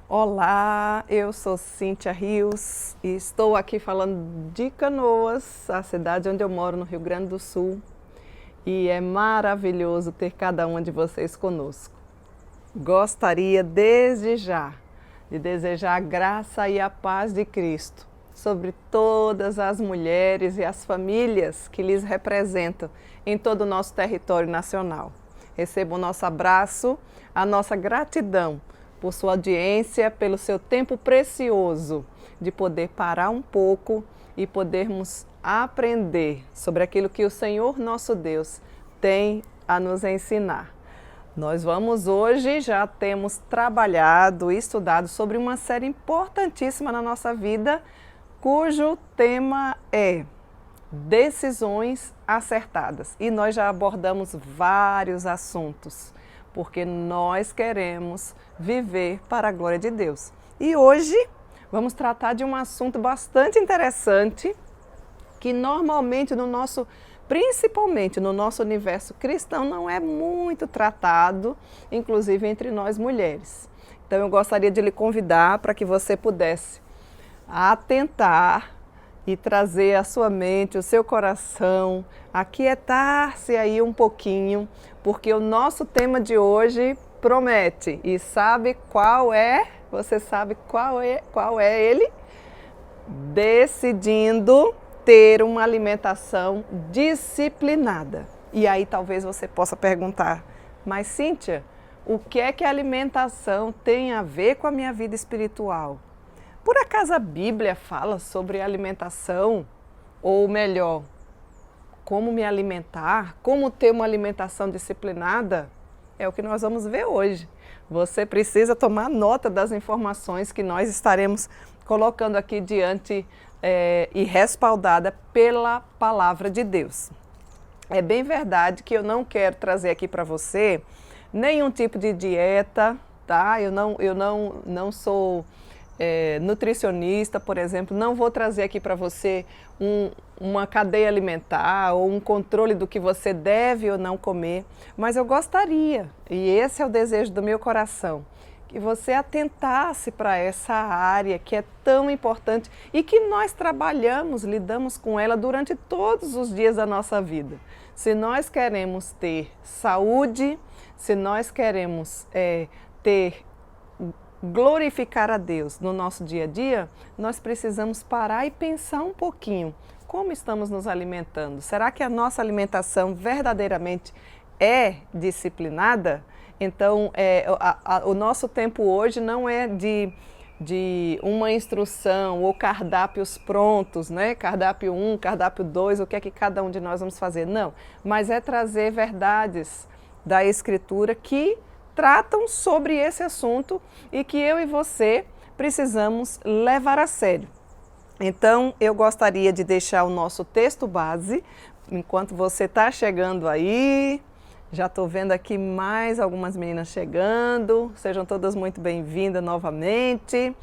Olá, eu sou Cíntia Rios e estou aqui falando de Canoas, a cidade onde eu moro, no Rio Grande do Sul. E é maravilhoso ter cada uma de vocês conosco. Gostaria desde já de desejar a graça e a paz de Cristo sobre todas as mulheres e as famílias que lhes representam em todo o nosso território nacional. Receba o nosso abraço, a nossa gratidão por sua audiência, pelo seu tempo precioso de poder parar um pouco e podermos aprender sobre aquilo que o Senhor nosso Deus tem a nos ensinar. Nós vamos hoje, já temos trabalhado e estudado sobre uma série importantíssima na nossa vida, cujo tema é decisões acertadas. E nós já abordamos vários assuntos, porque nós queremos viver para a glória de Deus. E hoje vamos tratar de um assunto bastante interessante, que normalmente principalmente no nosso universo cristão, não é muito tratado, inclusive entre nós mulheres. Então eu gostaria de lhe convidar para que você pudesse atentar e trazer a sua mente, o seu coração, aquietar-se aí um pouquinho, porque o nosso tema de hoje promete. E sabe qual é? Você sabe qual é ele? Decidindo ter uma alimentação disciplinada. E aí talvez você possa perguntar, mas Cíntia, o que é que a alimentação tem a ver com a minha vida espiritual? Por acaso a Bíblia fala sobre alimentação? Ou melhor, como me alimentar? Como ter uma alimentação disciplinada? É o que nós vamos ver hoje. Você precisa tomar nota das informações que nós estaremos colocando aqui diante e respaldada pela palavra de Deus. É bem verdade que eu não quero trazer aqui para você nenhum tipo de dieta, tá? Eu não sou nutricionista, por exemplo, não vou trazer aqui para você uma cadeia alimentar ou um controle do que você deve ou não comer, mas eu gostaria, e esse é o desejo do meu coração, que você atentasse para essa área que é tão importante e que nós trabalhamos, lidamos com ela durante todos os dias da nossa vida. Se nós queremos ter saúde, se nós queremos glorificar a Deus no nosso dia a dia, nós precisamos parar e pensar um pouquinho como estamos nos alimentando. Será que a nossa alimentação verdadeiramente é disciplinada? Então, o nosso tempo hoje não é de uma instrução ou cardápios prontos, né? Cardápio 1, cardápio 2, o que é que cada um de nós vamos fazer? Não, mas é trazer verdades da Escritura que tratam sobre esse assunto e que eu e você precisamos levar a sério. Então, eu gostaria de deixar o nosso texto base, enquanto você está chegando aí. Já estou vendo aqui mais algumas meninas chegando, sejam todas muito bem-vindas novamente.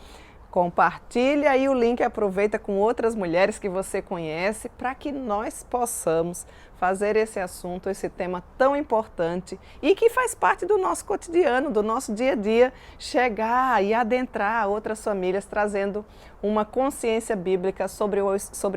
Compartilhe aí o link, aproveita com outras mulheres que você conhece para que nós possamos fazer esse assunto, esse tema tão importante e que faz parte do nosso cotidiano, do nosso dia a dia, chegar e adentrar outras famílias trazendo uma consciência bíblica sobre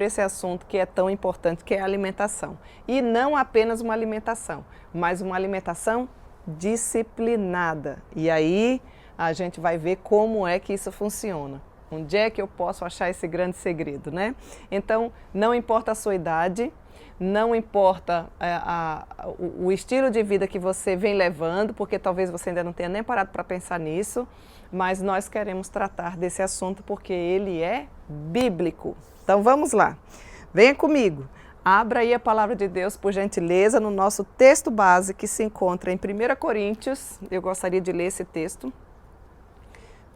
esse assunto que é tão importante, que é a alimentação. E não apenas uma alimentação, mas uma alimentação disciplinada. E aí a gente vai ver como é que isso funciona. Onde é que eu posso achar esse grande segredo, né? Então, não importa a sua idade, não importa o estilo de vida que você vem levando, porque talvez você ainda não tenha nem parado para pensar nisso, mas nós queremos tratar desse assunto porque ele é bíblico. Então, vamos lá. Venha comigo. Abra aí a palavra de Deus, por gentileza, no nosso texto base que se encontra em 1 Coríntios. Eu gostaria de ler esse texto.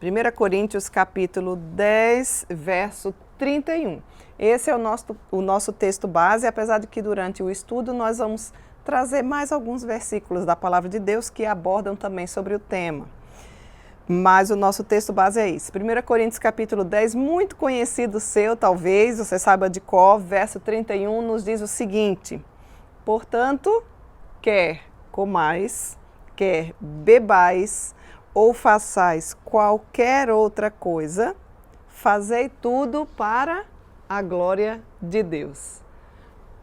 1 Coríntios capítulo 10, verso 31. Esse é o nosso texto base, apesar de que durante o estudo nós vamos trazer mais alguns versículos da palavra de Deus que abordam também sobre o tema. Mas o nosso texto base é esse. 1 Coríntios capítulo 10, muito conhecido seu, talvez, você saiba de cor, verso 31, nos diz o seguinte: portanto, quer comais, quer bebais, ou façais qualquer outra coisa, fazei tudo para a glória de Deus.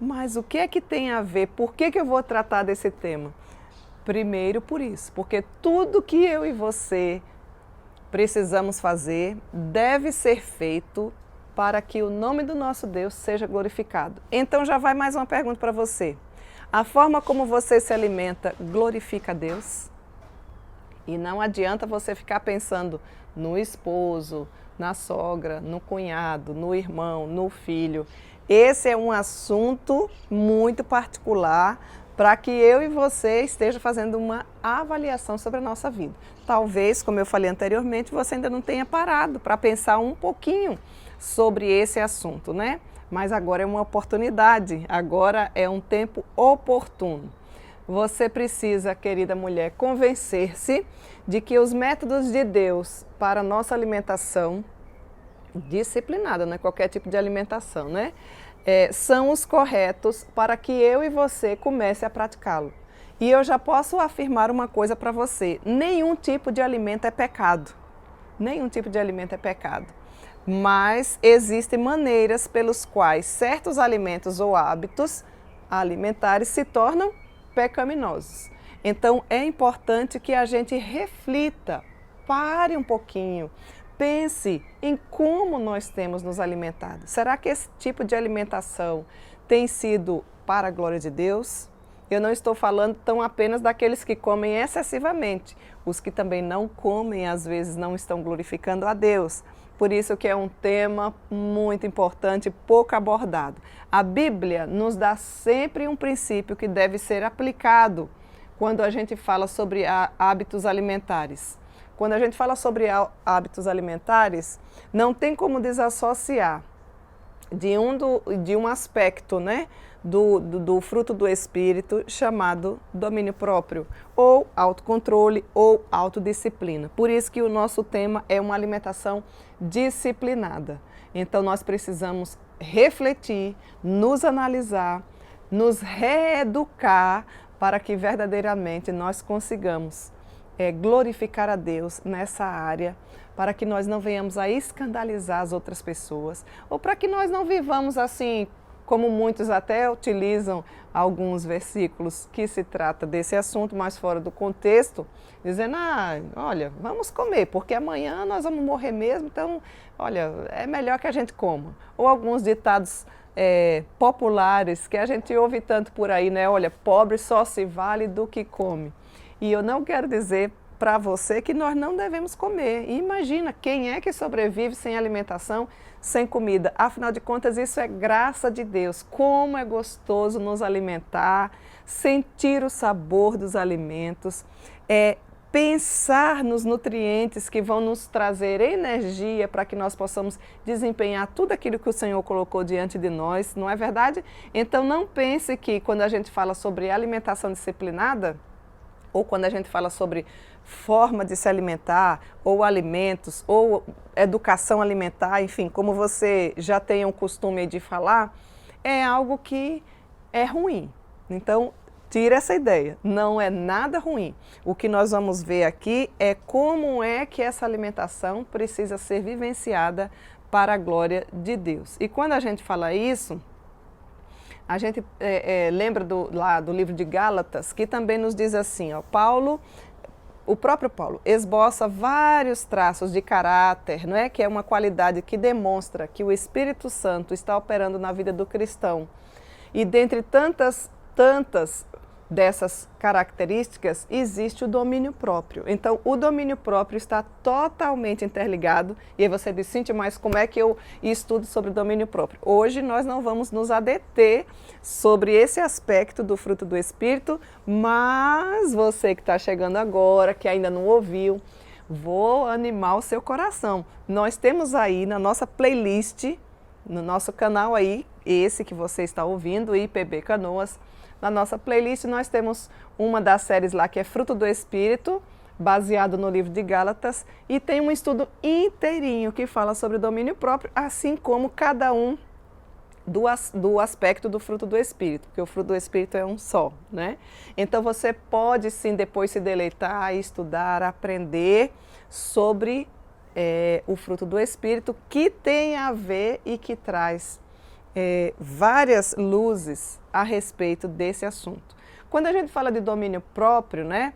Mas o que é que tem a ver? Por que eu vou tratar desse tema? Primeiro por isso, porque tudo que eu e você precisamos fazer deve ser feito para que o nome do nosso Deus seja glorificado. Então já vai mais uma pergunta para você. A forma como você se alimenta glorifica a Deus? E não adianta você ficar pensando no esposo, na sogra, no cunhado, no irmão, no filho. Esse é um assunto muito particular para que eu e você esteja fazendo uma avaliação sobre a nossa vida. Talvez, como eu falei anteriormente, você ainda não tenha parado para pensar um pouquinho sobre esse assunto, né? Mas agora é uma oportunidade, agora é um tempo oportuno. Você precisa, querida mulher, convencer-se de que os métodos de Deus para a nossa alimentação disciplinada, não é qualquer tipo de alimentação, né? São os corretos para que eu e você comece a praticá-lo. E eu já posso afirmar uma coisa para você: nenhum tipo de alimento é pecado. Nenhum tipo de alimento é pecado. Mas existem maneiras pelos quais certos alimentos ou hábitos alimentares se tornam pecaminosos. Então é importante que a gente reflita, pare um pouquinho, pense em como nós temos nos alimentado. Será que esse tipo de alimentação tem sido para a glória de Deus? Eu não estou falando tão apenas daqueles que comem excessivamente. Os que também não comem, às vezes, não estão glorificando a Deus. Por isso que é um tema muito importante, pouco abordado. A Bíblia nos dá sempre um princípio que deve ser aplicado quando a gente fala sobre hábitos alimentares. Quando a gente fala sobre hábitos alimentares, não tem como desassociar de um aspecto, né, do fruto do Espírito chamado domínio próprio, ou autocontrole, ou autodisciplina. Por isso que o nosso tema é uma alimentação disciplinada. Então nós precisamos refletir, nos analisar, nos reeducar para que verdadeiramente nós consigamos glorificar a Deus nessa área, para que nós não venhamos a escandalizar as outras pessoas, ou para que nós não vivamos assim, como muitos até utilizam alguns versículos que se trata desse assunto, mas fora do contexto, dizendo, olha, vamos comer, porque amanhã nós vamos morrer mesmo, então, olha, é melhor que a gente coma. Ou alguns ditados populares que a gente ouve tanto por aí, né? Olha, pobre só se vale do que come. E eu não quero dizer para você que nós não devemos comer. E imagina, quem é que sobrevive sem alimentação, sem comida? Afinal de contas, isso é graça de Deus. Como é gostoso nos alimentar, sentir o sabor dos alimentos, pensar nos nutrientes que vão nos trazer energia para que nós possamos desempenhar tudo aquilo que o Senhor colocou diante de nós, não é verdade? Então não pense que quando a gente fala sobre alimentação disciplinada, ou quando a gente fala sobre forma de se alimentar, ou alimentos, ou educação alimentar, enfim, como você já tem o costume de falar, é algo que é ruim. Então, tira essa ideia, não é nada ruim. O que nós vamos ver aqui é como é que essa alimentação precisa ser vivenciada para a glória de Deus. E quando a gente fala isso, a gente lembra lá do livro de Gálatas, que também nos diz assim, ó, o próprio Paulo esboça vários traços de caráter, não é? Que é uma qualidade que demonstra que o Espírito Santo está operando na vida do cristão. E dentre tantas dessas características, existe o domínio próprio. Então, o domínio próprio está totalmente interligado. E aí você diz, Cíntia, mas como é que eu estudo sobre o domínio próprio? Hoje nós não vamos nos adeter sobre esse aspecto do fruto do Espírito, mas você que está chegando agora, que ainda não ouviu, vou animar o seu coração. Nós temos aí na nossa playlist, no nosso canal aí, esse que você está ouvindo, IPB Canoas, na nossa playlist nós temos uma das séries lá que é Fruto do Espírito, baseado no livro de Gálatas, e tem um estudo inteirinho que fala sobre o domínio próprio, assim como cada um do aspecto do fruto do Espírito, porque o fruto do Espírito é um só, né? Então você pode sim depois se deleitar, estudar, aprender sobre o fruto do Espírito, que tem a ver e que traz várias luzes a respeito desse assunto. Quando a gente fala de domínio próprio, né,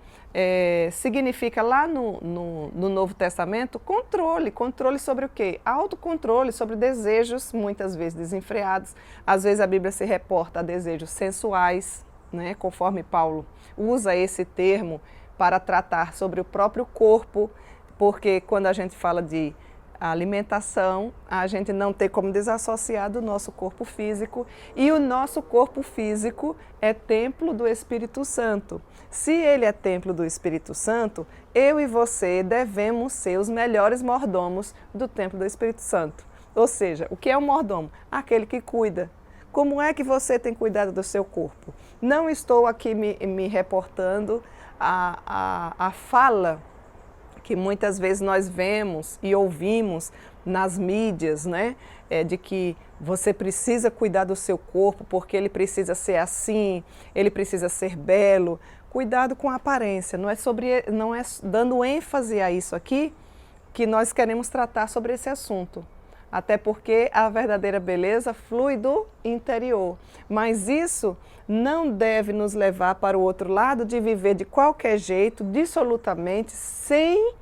significa lá no Novo Testamento controle sobre o quê? Autocontrole sobre desejos, muitas vezes desenfreados. Às vezes a Bíblia se reporta a desejos sensuais, né, conforme Paulo usa esse termo para tratar sobre o próprio corpo, porque quando a gente fala de alimentação, a gente não tem como desassociar do nosso corpo físico, e o nosso corpo físico é templo do Espírito Santo. Se ele é templo do Espírito Santo, eu e você devemos ser os melhores mordomos do templo do Espírito Santo. Ou seja, o que é um mordomo? Aquele que cuida. Como é que você tem cuidado do seu corpo? Não estou aqui me reportando a fala que muitas vezes nós vemos e ouvimos nas mídias, né? De que você precisa cuidar do seu corpo porque ele precisa ser assim, ele precisa ser belo. Cuidado com a aparência, não é dando ênfase a isso aqui que nós queremos tratar sobre esse assunto. Até porque a verdadeira beleza flui do interior. Mas isso não deve nos levar para o outro lado de viver de qualquer jeito, dissolutamente, sem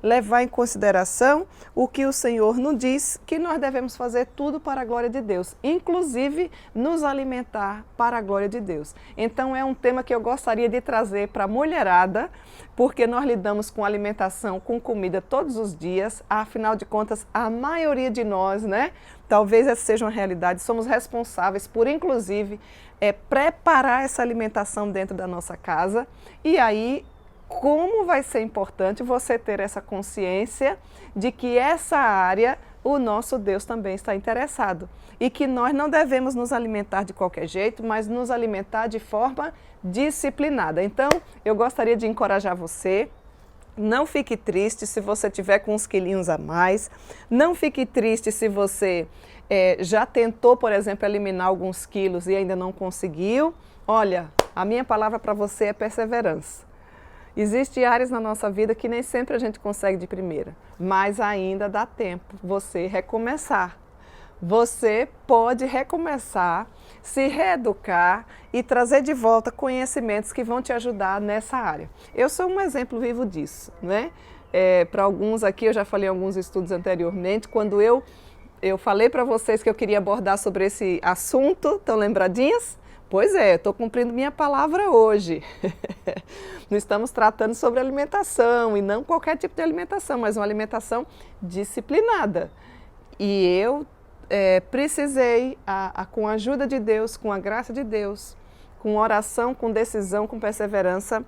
levar em consideração o que o Senhor nos diz, que nós devemos fazer tudo para a glória de Deus, inclusive nos alimentar para a glória de Deus. Então é um tema que eu gostaria de trazer para a mulherada, porque nós lidamos com alimentação, com comida todos os dias, afinal de contas a maioria de nós, né? Talvez essa seja uma realidade, somos responsáveis por inclusive preparar essa alimentação dentro da nossa casa, e aí como vai ser importante você ter essa consciência de que essa área o nosso Deus também está interessado e que nós não devemos nos alimentar de qualquer jeito, mas nos alimentar de forma disciplinada. Então, eu gostaria de encorajar você. Não fique triste se você tiver com uns quilinhos a mais. Não fique triste se você já tentou, por exemplo, eliminar alguns quilos e ainda não conseguiu. Olha, a minha palavra para você é perseverança. Existem áreas na nossa vida que nem sempre a gente consegue de primeira, mas ainda dá tempo você recomeçar. Você pode recomeçar, se reeducar e trazer de volta conhecimentos que vão te ajudar nessa área. Eu sou um exemplo vivo disso, né? Para alguns aqui, eu já falei em alguns estudos anteriormente, quando eu falei para vocês que eu queria abordar sobre esse assunto, estão lembradinhas? Pois é, estou cumprindo minha palavra hoje. Nós estamos tratando sobre alimentação, e não qualquer tipo de alimentação, mas uma alimentação disciplinada. E eu precisei, com a ajuda de Deus, com a graça de Deus, com oração, com decisão, com perseverança,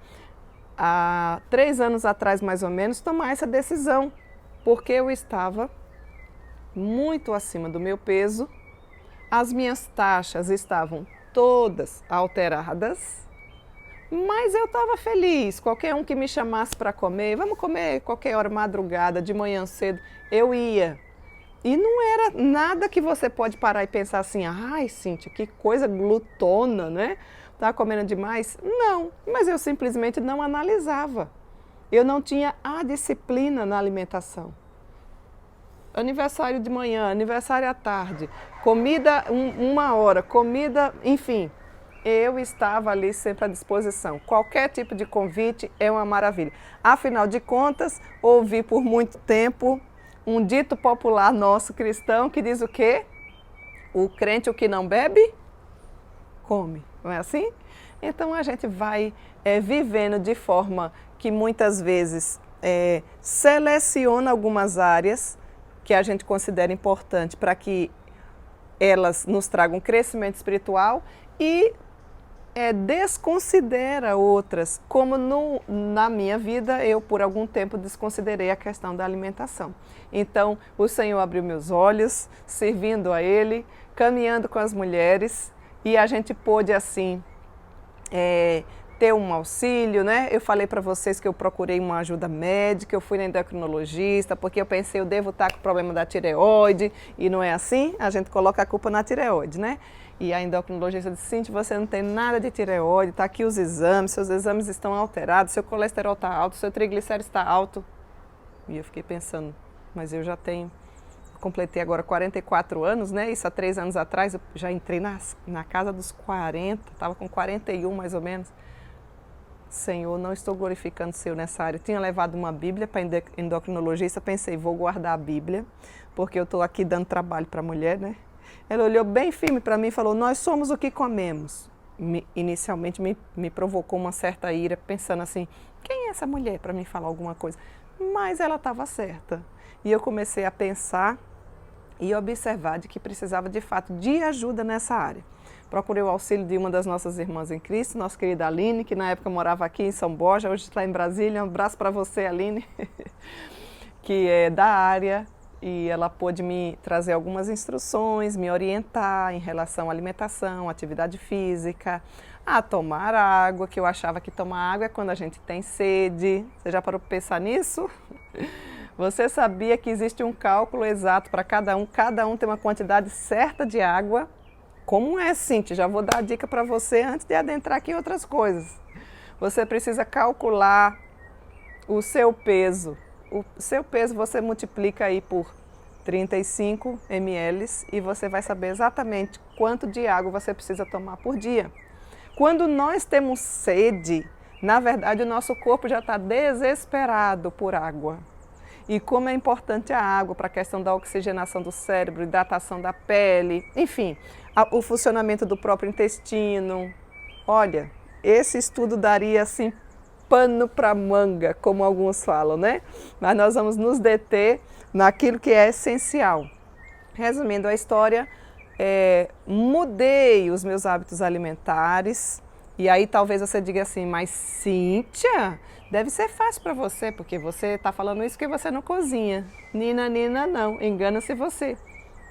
há 3 anos atrás mais ou menos, tomar essa decisão, porque eu estava muito acima do meu peso, as minhas taxas estavam todas alteradas, mas eu estava feliz. Qualquer um que me chamasse para comer, vamos comer qualquer hora, madrugada, de manhã cedo, eu ia. E não era nada que você pode parar e pensar assim, ai Cíntia, que coisa glutona, né? Tá comendo demais? Não, mas eu simplesmente não analisava. Eu não tinha a disciplina na alimentação. Aniversário de manhã, aniversário à tarde, comida 1 hora, comida, enfim, eu estava ali sempre à disposição. Qualquer tipo de convite é uma maravilha. Afinal de contas, ouvi por muito tempo um dito popular nosso cristão que diz o quê? O crente, o que não bebe, come. Não é assim? Então a gente vai vivendo de forma que muitas vezes seleciona algumas áreas que a gente considera importante para que elas nos tragam crescimento espiritual e desconsidera outras, como na minha vida eu por algum tempo desconsiderei a questão da alimentação. Então o Senhor abriu meus olhos, servindo a Ele, caminhando com as mulheres, e a gente pôde assim ter um auxílio, né? Eu falei para vocês que eu procurei uma ajuda médica, eu fui na endocrinologista, porque eu pensei, eu devo estar com problema da tireoide, e não é assim, a gente coloca a culpa na tireoide, né? E a endocrinologista disse, Cíntia, você não tem nada de tireoide, está aqui os exames, seus exames estão alterados, seu colesterol está alto, seu triglicérido está alto. E eu fiquei pensando, mas eu já tenho, completei agora 44 anos, né? Isso há 3 anos atrás, eu já entrei na casa dos 40, estava com 41 mais ou menos. Senhor, não estou glorificando o Senhor nessa área. Eu tinha levado uma Bíblia para endocrinologista, pensei, vou guardar a Bíblia, porque eu estou aqui dando trabalho para a mulher, né? Ela olhou bem firme para mim e falou, nós somos o que comemos. Inicialmente me provocou uma certa ira, pensando assim, quem é essa mulher para me falar alguma coisa? Mas ela estava certa. E eu comecei a pensar e observar de que precisava de fato de ajuda nessa área. Procurei o auxílio de uma das nossas irmãs em Cristo, nossa querida Aline, que na época morava aqui em São Borja, hoje está em Brasília. Um abraço para você, Aline, que é da área, e ela pôde me trazer algumas instruções, me orientar em relação à alimentação, atividade física, a tomar água, que eu achava que tomar água é quando a gente tem sede. Você já parou para pensar nisso? Você sabia que existe um cálculo exato para cada um tem uma quantidade certa de água? Como é, Cíntia? Já vou dar a dica para você antes de adentrar aqui em outras coisas. Você precisa calcular o seu peso. O seu peso você multiplica aí por 35 ml e você vai saber exatamente quanto de água você precisa tomar por dia. Quando nós temos sede, na verdade o nosso corpo já está desesperado por água. E como é importante a água para a questão da oxigenação do cérebro, hidratação da pele, enfim, o funcionamento do próprio intestino. Olha, esse estudo daria assim pano para manga, como alguns falam, né? Mas nós vamos nos deter naquilo que é essencial. Resumindo a história, mudei os meus hábitos alimentares. E aí talvez você diga assim, mas Cíntia, deve ser fácil para você, porque você está falando isso porque você não cozinha. Nina, não, engana-se você.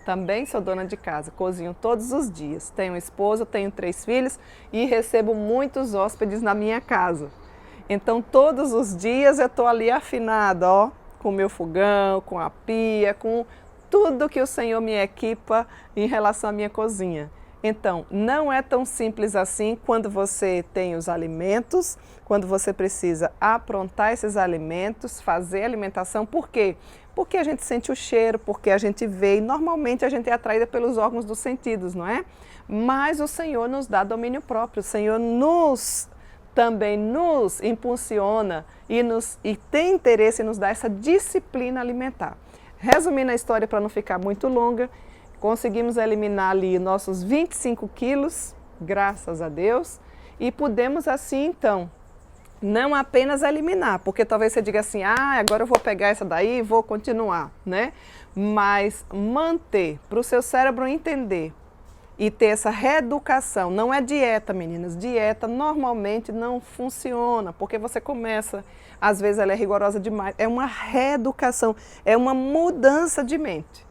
Também sou dona de casa, cozinho todos os dias. Tenho um esposo, tenho 3 filhos e recebo muitos hóspedes na minha casa. Então todos os dias eu estou ali afinada, ó, com o meu fogão, com a pia, com tudo que o Senhor me equipa em relação à minha cozinha. Então, não é tão simples assim quando você tem os alimentos, quando você precisa aprontar esses alimentos, fazer alimentação. Por quê? Porque a gente sente o cheiro, porque a gente vê e normalmente a gente é atraída pelos órgãos dos sentidos, não é? Mas o Senhor nos dá domínio próprio, o Senhor também nos impulsiona e tem interesse em nos dar essa disciplina alimentar. Resumindo a história para não ficar muito longa, conseguimos eliminar ali nossos 25 quilos, graças a Deus, e pudemos assim então, não apenas eliminar, porque talvez você diga assim, agora eu vou pegar essa daí e vou continuar, né? Mas manter, para o seu cérebro entender e ter essa reeducação. Não é dieta, meninas, dieta normalmente não funciona, porque você começa, às vezes ela é rigorosa demais, é uma reeducação, é uma mudança de mente.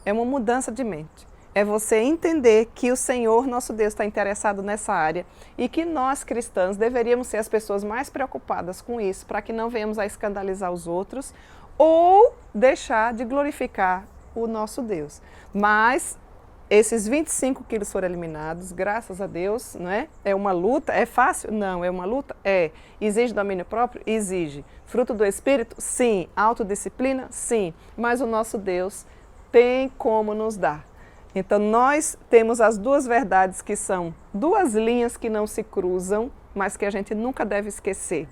É uma mudança de mente. É você entender que o Senhor, nosso Deus, está interessado nessa área e que nós, cristãs, deveríamos ser as pessoas mais preocupadas com isso, para que não venhamos a escandalizar os outros ou deixar de glorificar o nosso Deus. Mas esses 25 quilos foram eliminados, graças a Deus, não é? É uma luta, é fácil? Não, é uma luta? É. Exige domínio próprio? Exige. Fruto do Espírito? Sim. Autodisciplina? Sim. Mas o nosso Deus tem como nos dar. Então nós temos as 2 verdades que são 2 linhas que não se cruzam, mas que a gente nunca deve esquecer.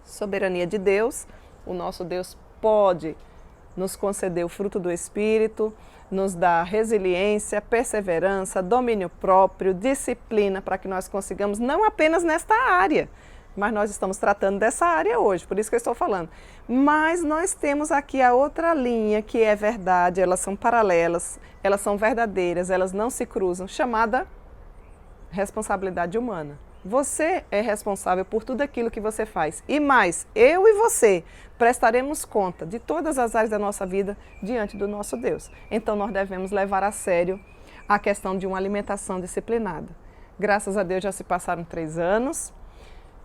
Soberania de Deus, o nosso Deus pode nos conceder o fruto do Espírito, nos dar resiliência, perseverança, domínio próprio, disciplina, para que nós consigamos não apenas nesta área, mas nós estamos tratando dessa área hoje, por isso que eu estou falando. Mas nós temos aqui a outra linha que é verdade, elas são paralelas, elas são verdadeiras, elas não se cruzam, chamada responsabilidade humana. Você é responsável por tudo aquilo que você faz. E mais, eu e você prestaremos conta de todas as áreas da nossa vida diante do nosso Deus. Então nós devemos levar a sério a questão de uma alimentação disciplinada. Graças a Deus já se passaram 3 anos.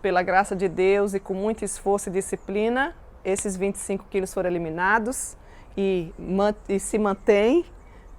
pela graça de Deus e com muito esforço e disciplina, esses 25 quilos foram eliminados e se mantém,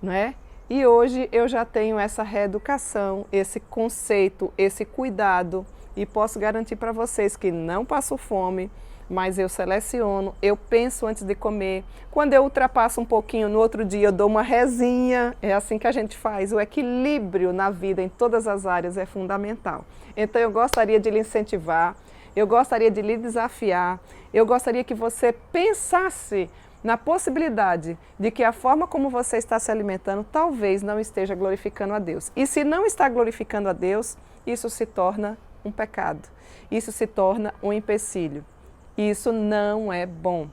não é? E hoje eu já tenho essa reeducação, esse conceito, esse cuidado e posso garantir para vocês que não passo fome, mas eu seleciono, eu penso antes de comer. Quando eu ultrapasso um pouquinho, no outro dia eu dou uma rezinha, é assim que a gente faz. O equilíbrio na vida em todas as áreas é fundamental. Então eu gostaria de lhe incentivar, eu gostaria de lhe desafiar, eu gostaria que você pensasse na possibilidade de que a forma como você está se alimentando talvez não esteja glorificando a Deus. E se não está glorificando a Deus, isso se torna um pecado, isso se torna um empecilho. Isso não é bom.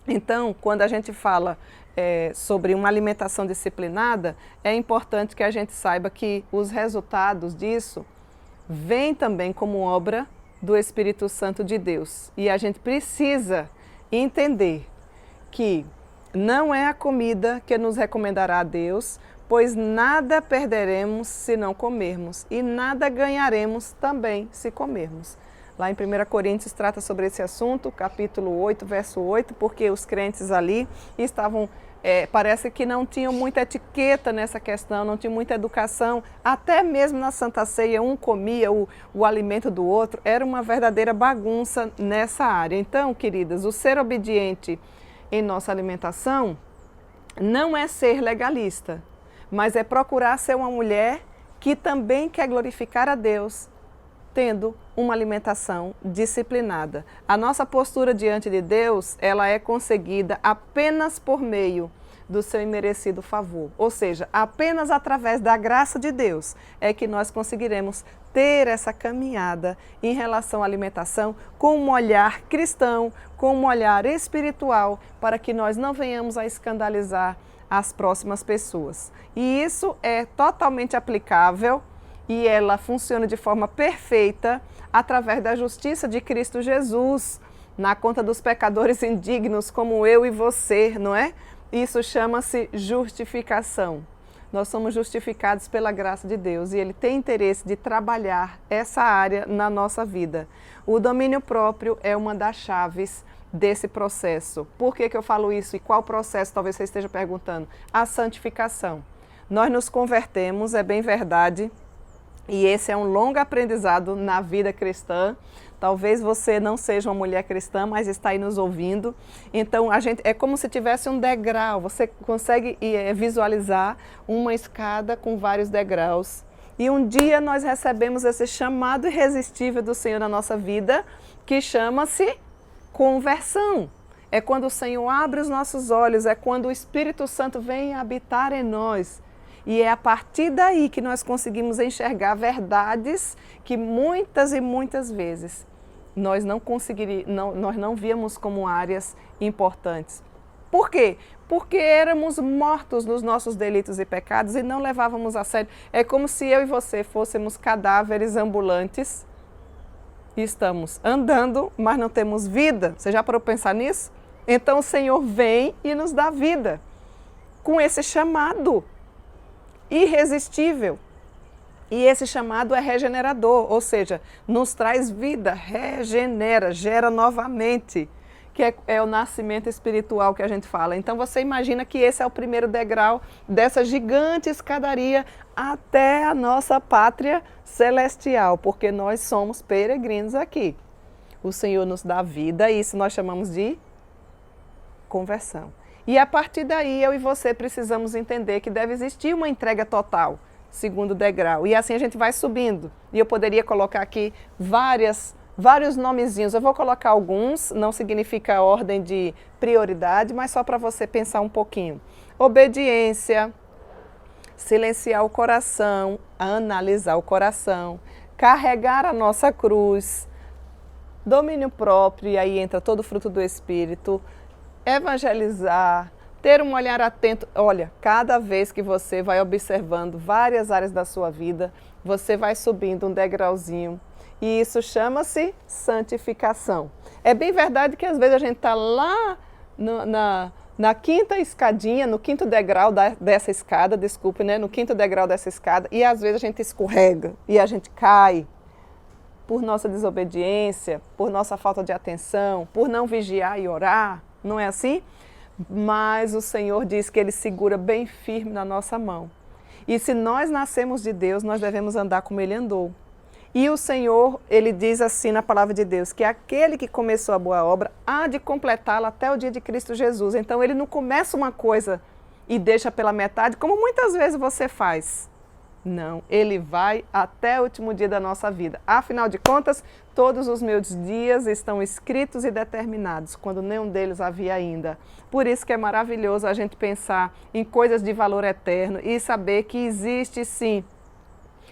Então, quando a gente fala sobre uma alimentação disciplinada, é importante que a gente saiba que os resultados disso vêm também como obra do Espírito Santo de Deus. E a gente precisa entender que não é a comida que nos recomendará a Deus, pois nada perderemos se não comermos e nada ganharemos também se comermos. Lá em 1 Coríntios trata sobre esse assunto, capítulo 8, verso 8, porque os crentes ali estavam, parece que não tinham muita etiqueta nessa questão, não tinham muita educação, até mesmo na Santa Ceia um comia o alimento do outro, era uma verdadeira bagunça nessa área. Então, queridas, o ser obediente em nossa alimentação não é ser legalista, mas é procurar ser uma mulher que também quer glorificar a Deus, tendo uma alimentação disciplinada. A nossa postura diante de Deus, ela é conseguida apenas por meio do seu imerecido favor. Ou seja, apenas através da graça de Deus é que nós conseguiremos ter essa caminhada em relação à alimentação com um olhar cristão, com um olhar espiritual, para que nós não venhamos a escandalizar as próximas pessoas. E isso é totalmente aplicável e ela funciona de forma perfeita através da justiça de Cristo Jesus, na conta dos pecadores indignos como eu e você, não é? Isso chama-se justificação. Nós somos justificados pela graça de Deus e Ele tem interesse de trabalhar essa área na nossa vida. O domínio próprio é uma das chaves desse processo. Por que eu falo isso e qual processo? Talvez você esteja perguntando. A santificação. Nós nos convertemos, é bem verdade, e esse é um longo aprendizado na vida cristã. Talvez você não seja uma mulher cristã, mas está aí nos ouvindo. Então, a gente é como se tivesse um degrau. Você consegue visualizar uma escada com vários degraus. E um dia nós recebemos esse chamado irresistível do Senhor na nossa vida, que chama-se conversão. É quando o Senhor abre os nossos olhos, é quando o Espírito Santo vem habitar em nós. E é a partir daí que nós conseguimos enxergar verdades que muitas e muitas vezes nós não víamos como áreas importantes. Por quê? Porque éramos mortos nos nossos delitos e pecados e não levávamos a sério. É como se eu e você fôssemos cadáveres ambulantes e estamos andando, mas não temos vida. Você já parou para pensar nisso? Então o Senhor vem e nos dá vida com esse chamado irresistível. E esse chamado é regenerador, ou seja, nos traz vida, regenera, gera novamente, que é o nascimento espiritual que a gente fala. Então você imagina que esse é o primeiro degrau dessa gigante escadaria até a nossa pátria celestial, porque nós somos peregrinos aqui. O Senhor nos dá vida e isso nós chamamos de conversão. E a partir daí, eu e você precisamos entender que deve existir uma entrega total, segundo degrau. E assim a gente vai subindo. E eu poderia colocar aqui vários nomezinhos. Eu vou colocar alguns, não significa ordem de prioridade, mas só para você pensar um pouquinho. Obediência, silenciar o coração, analisar o coração, carregar a nossa cruz, domínio próprio, e aí entra todo o fruto do Espírito, evangelizar, ter um olhar atento. Olha, cada vez que você vai observando várias áreas da sua vida, você vai subindo um degrauzinho. E isso chama-se santificação. É bem verdade que às vezes a gente está lá na quinta escadinha, no quinto degrau dessa escada, desculpe, né? No quinto degrau dessa escada, e às vezes a gente escorrega e a gente cai. por nossa desobediência, por nossa falta de atenção, por não vigiar e orar, não é assim? Mas o Senhor diz que Ele segura bem firme na nossa mão. E se nós nascemos de Deus, nós devemos andar como Ele andou. E o Senhor, Ele diz assim na palavra de Deus, que aquele que começou a boa obra há de completá-la até o dia de Cristo Jesus. Então Ele não começa uma coisa e deixa pela metade, como muitas vezes você faz. Não, Ele vai até o último dia da nossa vida. Afinal de contas, todos os meus dias estão escritos e determinados, quando nenhum deles havia ainda. Por isso que é maravilhoso a gente pensar em coisas de valor eterno e saber que existe sim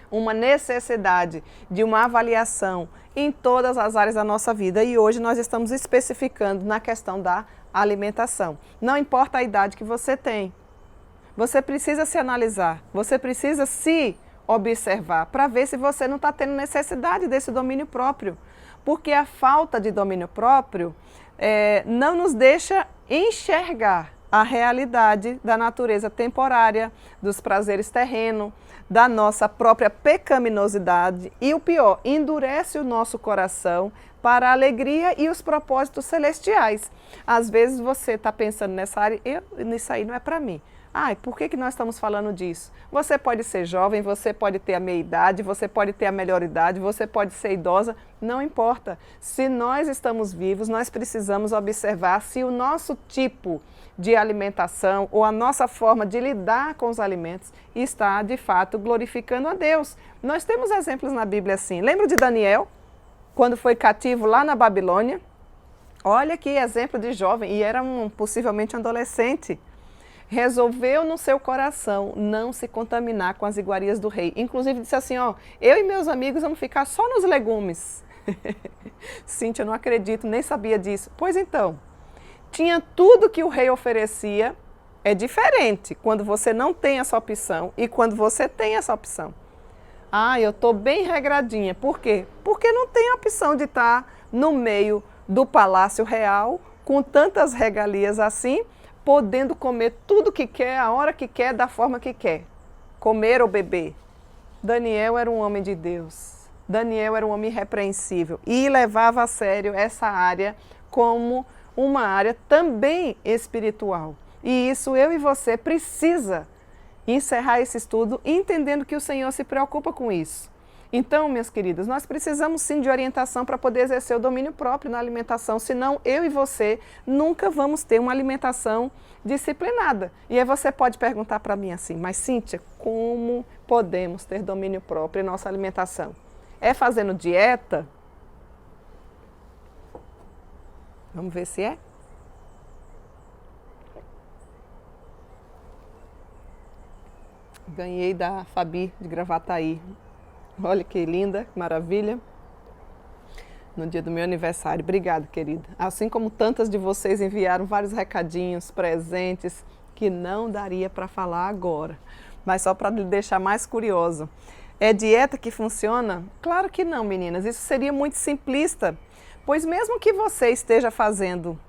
uma necessidade de uma avaliação em todas as áreas da nossa vida. E hoje nós estamos especificando na questão da alimentação. Não importa a idade que você tem, você precisa se analisar, você precisa se observar para ver se você não está tendo necessidade desse domínio próprio. Porque a falta de domínio próprio não nos deixa enxergar a realidade da natureza temporária, dos prazeres terrenos, da nossa própria pecaminosidade e o pior, endurece o nosso coração para a alegria e os propósitos celestiais. Às vezes você está pensando nessa área, isso aí não é para mim. Ai, por que nós estamos falando disso? Você pode ser jovem, você pode ter a meia idade, você pode ter a melhor idade, você pode ser idosa, não importa. Se nós estamos vivos, nós precisamos observar se o nosso tipo de alimentação ou a nossa forma de lidar com os alimentos está, de fato, glorificando a Deus. Nós temos exemplos na Bíblia assim. Lembra de Daniel, quando foi cativo lá na Babilônia? Olha que exemplo de jovem, e era possivelmente um adolescente. Resolveu no seu coração não se contaminar com as iguarias do rei. Inclusive disse assim, ó, eu e meus amigos vamos ficar só nos legumes. Cíntia, eu não acredito, nem sabia disso. Pois então, tinha tudo que o rei oferecia. É diferente quando você não tem essa opção e quando você tem essa opção. Ah, eu estou bem regradinha. Por quê? Porque não tem a opção de estar no meio do palácio real, com tantas regalias assim, podendo comer tudo que quer, a hora que quer, da forma que quer. Comer ou beber. Daniel era um homem de Deus. Daniel era um homem irrepreensível e levava a sério essa área como uma área também espiritual. E isso eu e você precisa encerrar esse estudo entendendo que o Senhor se preocupa com isso. Então, minhas queridas, nós precisamos sim de orientação para poder exercer o domínio próprio na alimentação, senão eu e você nunca vamos ter uma alimentação disciplinada. E aí você pode perguntar para mim assim, mas Cíntia, como podemos ter domínio próprio em nossa alimentação? É fazendo dieta? Vamos ver se é? Ganhei da Fabi de Gravataí. Olha que linda, que maravilha. No dia do meu aniversário. Obrigada, querida. Assim como tantas de vocês enviaram vários recadinhos, presentes, que não daria para falar agora. Mas só para lhe deixar mais curiosa. É dieta que funciona? Claro que não, meninas. Isso seria muito simplista. Pois mesmo que você esteja fazendo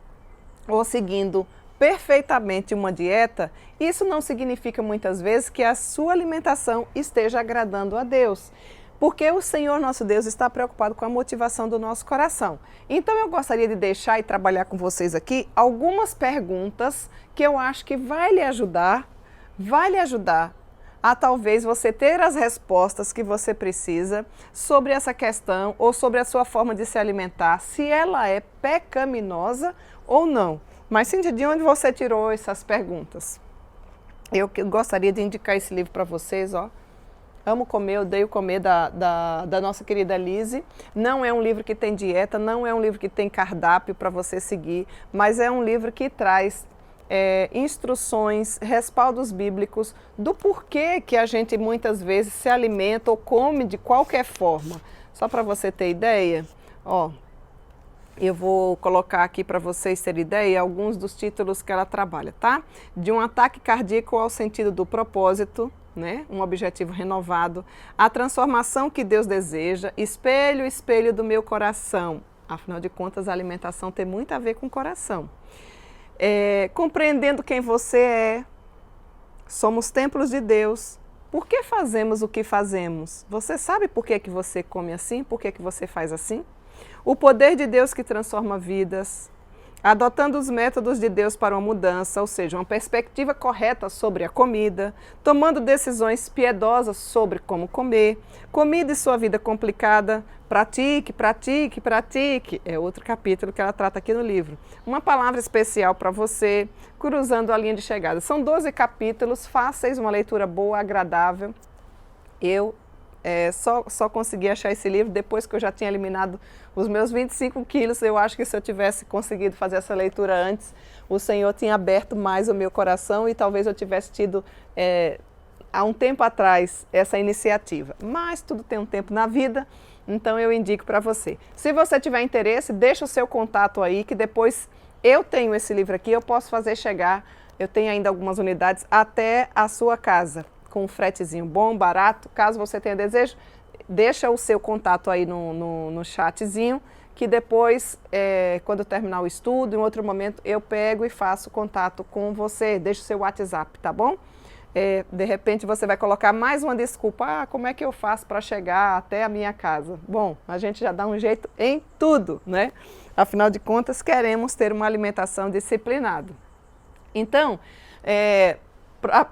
ou seguindo perfeitamente uma dieta, isso não significa muitas vezes que a sua alimentação esteja agradando a Deus. Porque o Senhor nosso Deus está preocupado com a motivação do nosso coração. Então eu gostaria de deixar e trabalhar com vocês aqui algumas perguntas que eu acho que vai lhe ajudar a talvez você ter as respostas que você precisa sobre essa questão ou sobre a sua forma de se alimentar, se ela é pecaminosa ou não. Mas, Cíntia, de onde você tirou essas perguntas? Eu gostaria de indicar esse livro para vocês, ó. Amo Comer, Odeio Comer, da nossa querida Lise. Não é um livro que tem dieta, não é um livro que tem cardápio para você seguir, mas é um livro que traz instruções, respaldos bíblicos do porquê que a gente muitas vezes se alimenta ou come de qualquer forma. Só para você ter ideia, ó, eu vou colocar aqui para vocês terem ideia alguns dos títulos que ela trabalha, tá? De um ataque cardíaco ao sentido do propósito, né? Um objetivo renovado, a transformação que Deus deseja, espelho, espelho do meu coração. Afinal de contas, a alimentação tem muito a ver com o coração. Compreendendo quem você é, somos templos de Deus, Por que fazemos o que fazemos? Você sabe por que, que você come assim? Por que, que você faz assim? O poder de Deus que transforma vidas, adotando os métodos de Deus para uma mudança, ou seja, uma perspectiva correta sobre a comida, tomando decisões piedosas sobre como comer, comida e sua vida complicada, pratique, pratique, pratique. É outro capítulo que ela trata aqui no livro. Uma palavra especial para você, cruzando a linha de chegada. São 12 capítulos fáceis, uma leitura boa, agradável. Eu só consegui achar esse livro depois que eu já tinha eliminado os meus 25 quilos. Eu acho que se eu tivesse conseguido fazer essa leitura antes, o Senhor tinha aberto mais o meu coração e talvez eu tivesse tido, há um tempo atrás, essa iniciativa. Mas tudo tem um tempo na vida, então eu indico para você. Se você tiver interesse, deixa o seu contato aí, que depois eu tenho esse livro aqui, eu posso fazer chegar, eu tenho ainda algumas unidades, até a sua casa, com um fretezinho bom, barato. Caso você tenha desejo, deixa o seu contato aí no chatzinho, que depois, quando terminar o estudo, em outro momento, eu pego e faço contato com você. Deixa o seu WhatsApp, tá bom? De repente você vai colocar mais uma desculpa. Como é que eu faço para chegar até a minha casa? Bom, a gente já dá um jeito em tudo, né? Afinal de contas, queremos ter uma alimentação disciplinada. Então,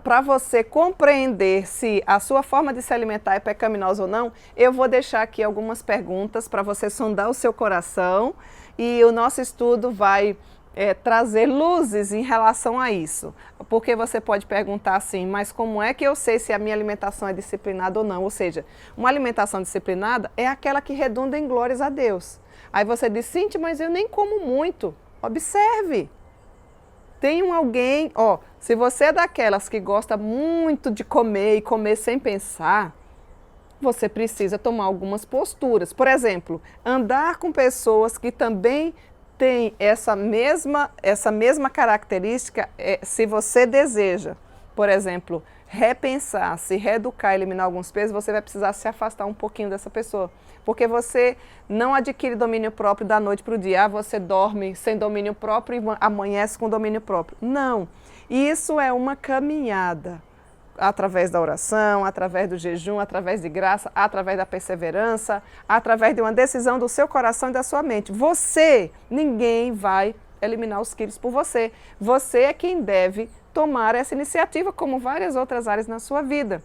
para você compreender se a sua forma de se alimentar é pecaminosa ou não, eu vou deixar aqui algumas perguntas para você sondar o seu coração e o nosso estudo vai trazer luzes em relação a isso. Porque você pode perguntar assim, mas como é que eu sei se a minha alimentação é disciplinada ou não? Ou seja, uma alimentação disciplinada é aquela que redunda em glórias a Deus. Aí você diz, Cíntia, mas eu nem como muito. Observe. Tem alguém, se você é daquelas que gosta muito de comer e comer sem pensar, você precisa tomar algumas posturas. Por exemplo, andar com pessoas que também têm essa mesma característica, se você deseja, por exemplo, repensar, se reeducar, eliminar alguns pesos, você vai precisar se afastar um pouquinho dessa pessoa. Porque você não adquire domínio próprio da noite para o dia. Você dorme sem domínio próprio e amanhece com domínio próprio. Não. Isso é uma caminhada. Através da oração, através do jejum, através de graça, através da perseverança, através de uma decisão do seu coração e da sua mente. Ninguém vai eliminar os quilos por você. Você é quem deve tomar essa iniciativa, como várias outras áreas na sua vida.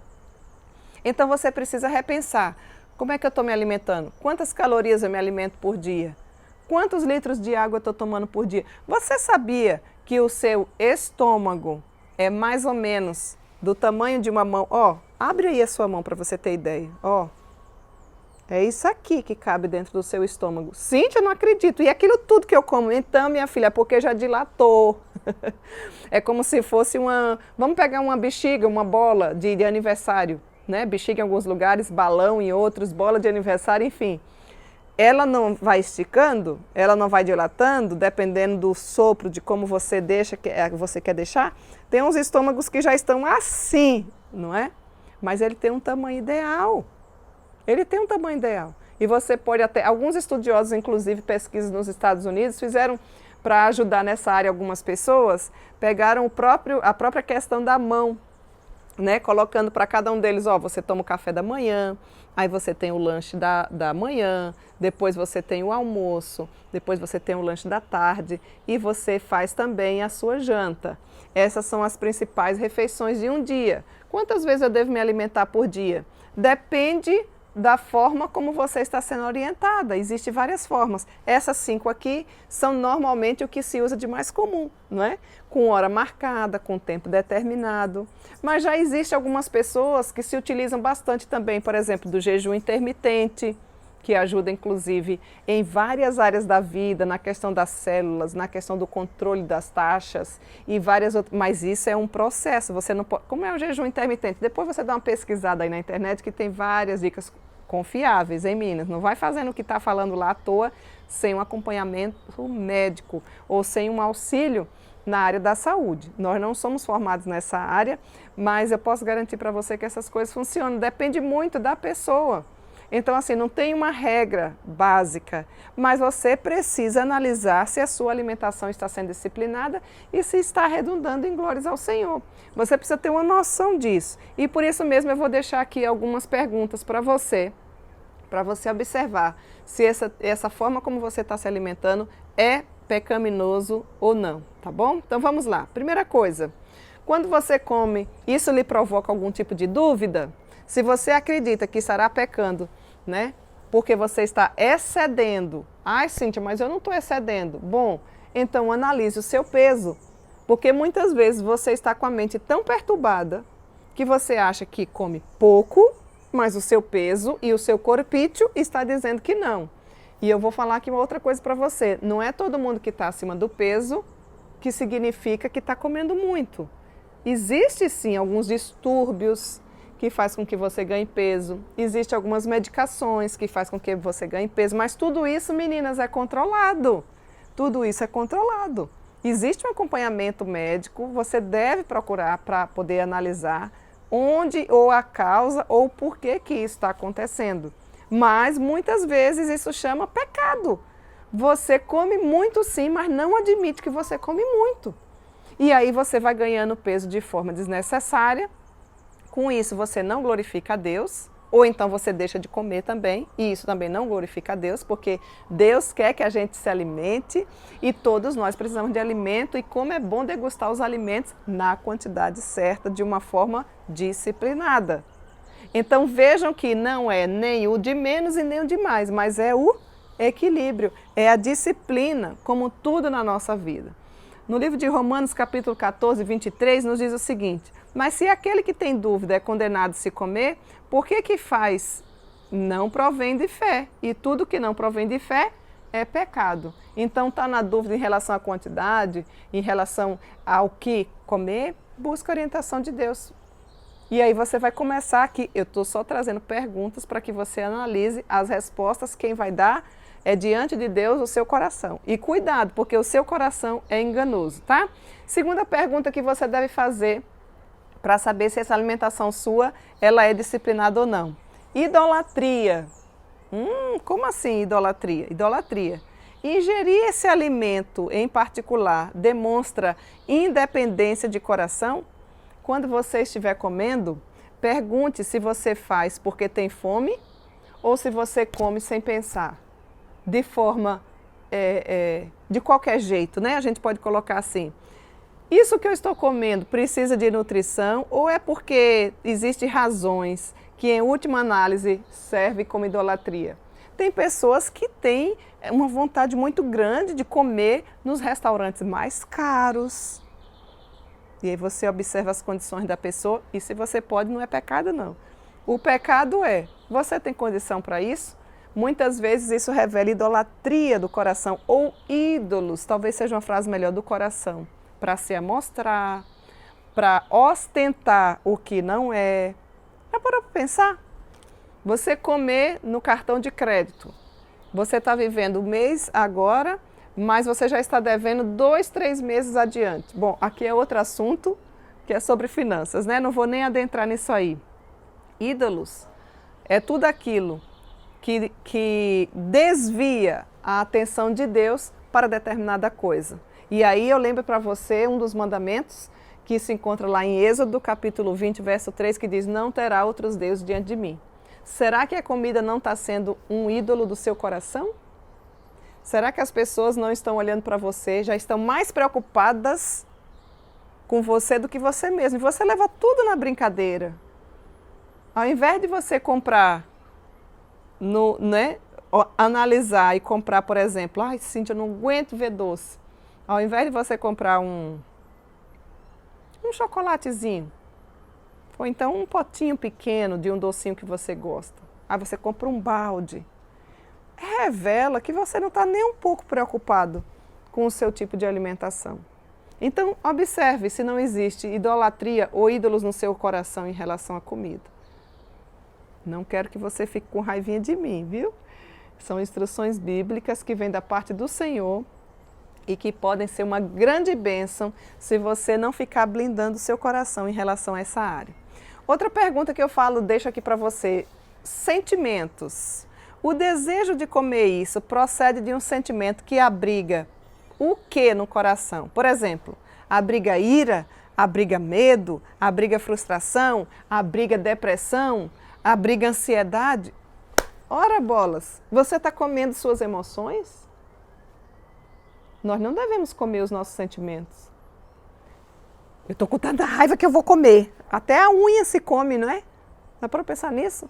Então você precisa repensar. Como é que eu estou me alimentando? Quantas calorias eu me alimento por dia? Quantos litros de água eu estou tomando por dia? Você sabia que o seu estômago é mais ou menos do tamanho de uma mão? Abre aí a sua mão para você ter ideia. É isso aqui que cabe dentro do seu estômago. Cíntia, eu não acredito. E aquilo tudo que eu como? Então, minha filha, é porque já dilatou. É como se fosse vamos pegar uma bexiga, uma bola de aniversário. Né? Bexiga em alguns lugares, balão em outros, bola de aniversário, enfim. Ela não vai esticando, ela não vai dilatando, dependendo do sopro, de como você você quer deixar. Tem uns estômagos que já estão assim, não é? Mas ele tem um tamanho ideal. Ele tem um tamanho ideal. E você pode até, alguns estudiosos, inclusive pesquisas nos Estados Unidos, fizeram para ajudar nessa área algumas pessoas, pegaram a própria questão da mão, né, colocando para cada um deles, você toma o café da manhã, aí você tem o lanche da manhã, depois você tem o almoço, depois você tem o lanche da tarde e você faz também a sua janta. Essas são as principais refeições de um dia. Quantas vezes eu devo me alimentar por dia? Depende da forma como você está sendo orientada. Existem várias formas. Essas 5 aqui são normalmente o que se usa de mais comum, não é? Com hora marcada, com tempo determinado. Mas já existem algumas pessoas que se utilizam bastante também, por exemplo, do jejum intermitente, que ajuda inclusive em várias áreas da vida, na questão das células, na questão do controle das taxas e várias outras. Mas isso é um processo, você não pode. Como é o jejum intermitente? Depois você dá uma pesquisada aí na internet que tem várias dicas confiáveis, hein, meninas? Não vai fazendo o que está falando lá à toa, sem um acompanhamento médico ou sem um auxílio na área da saúde. Nós não somos formados nessa área, mas eu posso garantir para você que essas coisas funcionam. Depende muito da pessoa. Então, assim, não tem uma regra básica, mas você precisa analisar se a sua alimentação está sendo disciplinada e se está redundando em glórias ao Senhor. Você precisa ter uma noção disso. E por isso mesmo eu vou deixar aqui algumas perguntas para você observar se essa forma como você está se alimentando é pecaminoso ou não, tá bom? Então vamos lá. Primeira coisa, quando você come, isso lhe provoca algum tipo de dúvida? Se você acredita que estará pecando, né? Porque você está excedendo. Ai, Cíntia, mas eu não estou excedendo. Bom, então analise o seu peso. Porque muitas vezes você está com a mente tão perturbada que você acha que come pouco, mas o seu peso e o seu corpício está dizendo que não. E eu vou falar aqui uma outra coisa para você. Não é todo mundo que está acima do peso que significa que está comendo muito. Existe sim alguns distúrbios que faz com que você ganhe peso. Existem algumas medicações que faz com que você ganhe peso. Mas tudo isso, meninas, é controlado. Tudo isso é controlado. Existe um acompanhamento médico, você deve procurar para poder analisar onde ou a causa ou por que isso está acontecendo. Mas muitas vezes isso chama pecado. Você come muito sim, mas não admite que você come muito. E aí você vai ganhando peso de forma desnecessária. Com isso você não glorifica a Deus, ou então você deixa de comer também, e isso também não glorifica a Deus, porque Deus quer que a gente se alimente e todos nós precisamos de alimento, e como é bom degustar os alimentos na quantidade certa, de uma forma disciplinada. Então vejam que não é nem o de menos e nem o de mais, mas é o equilíbrio, é a disciplina, como tudo na nossa vida. No livro de Romanos, capítulo 14, 23, nos diz o seguinte: mas se aquele que tem dúvida é condenado a se comer, por que faz? Não provém de fé, e tudo que não provém de fé é pecado. Então está na dúvida em relação à quantidade, em relação ao que comer, busca orientação de Deus. E aí você vai começar aqui, eu estou só trazendo perguntas para que você analise as respostas, quem vai dar é diante de Deus o seu coração. E cuidado, porque o seu coração é enganoso, tá? Segunda pergunta que você deve fazer para saber se essa alimentação sua, ela é disciplinada ou não. Idolatria. Como assim idolatria? Idolatria. Ingerir esse alimento em particular demonstra independência de coração? Quando você estiver comendo, pergunte se você faz porque tem fome ou se você come sem pensar. De forma, de qualquer jeito, né? A gente pode colocar assim: isso que eu estou comendo precisa de nutrição ou é porque existem razões que, em última análise, servem como idolatria? Tem pessoas que têm uma vontade muito grande de comer nos restaurantes mais caros. E aí você observa as condições da pessoa e se você pode, não é pecado não. O pecado é, você tem condição para isso? Muitas vezes isso revela idolatria do coração ou ídolos, talvez seja uma frase melhor, do coração, para se amostrar, para ostentar o que não é. Já parou para pensar? Você comer no cartão de crédito, você está vivendo o mês agora, mas você já está devendo 2, 3 meses adiante. Bom, aqui é outro assunto que é sobre finanças, né? Não vou nem adentrar nisso aí. Ídolos é tudo aquilo que desvia a atenção de Deus para determinada coisa. E aí eu lembro para você um dos mandamentos que se encontra lá em Êxodo, capítulo 20, verso 3, que diz: não terá outros deuses diante de mim. Será que a comida não está sendo um ídolo do seu coração? Será que as pessoas não estão olhando para você, já estão mais preocupadas com você do que você mesmo? E você leva tudo na brincadeira. Ao invés de você comprar, analisar e comprar, por exemplo, ai, Cíntia, eu não aguento ver doce. Ao invés de você comprar um chocolatezinho, ou então um potinho pequeno de um docinho que você gosta, aí você compra um balde. Revela que você não está nem um pouco preocupado com o seu tipo de alimentação. Então, observe se não existe idolatria ou ídolos no seu coração em relação à comida. Não quero que você fique com raivinha de mim, viu? São instruções bíblicas que vêm da parte do Senhor e que podem ser uma grande bênção se você não ficar blindando o seu coração em relação a essa área. Outra pergunta que eu deixo aqui para você: sentimentos. O desejo de comer isso procede de um sentimento que abriga o que no coração? Por exemplo, abriga ira, abriga medo, abriga frustração, abriga depressão, abriga ansiedade. Ora bolas, você está comendo suas emoções? Nós não devemos comer os nossos sentimentos. Eu estou com tanta raiva que eu vou comer. Até a unha se come, não é? Dá para pensar nisso?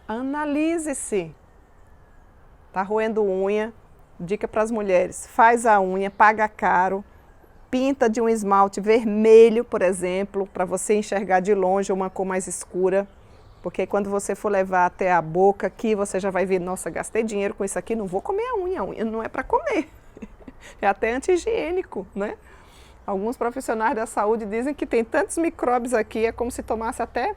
Analise-se. Está roendo unha, dica para as mulheres, faz a unha, paga caro, pinta de um esmalte vermelho, por exemplo, para você enxergar de longe uma cor mais escura, porque quando você for levar até a boca aqui, você já vai ver, nossa, gastei dinheiro com isso aqui, não vou comer a unha não é para comer, é até anti-higiênico, né? Alguns profissionais da saúde dizem que tem tantos micróbios aqui, é como se tomasse até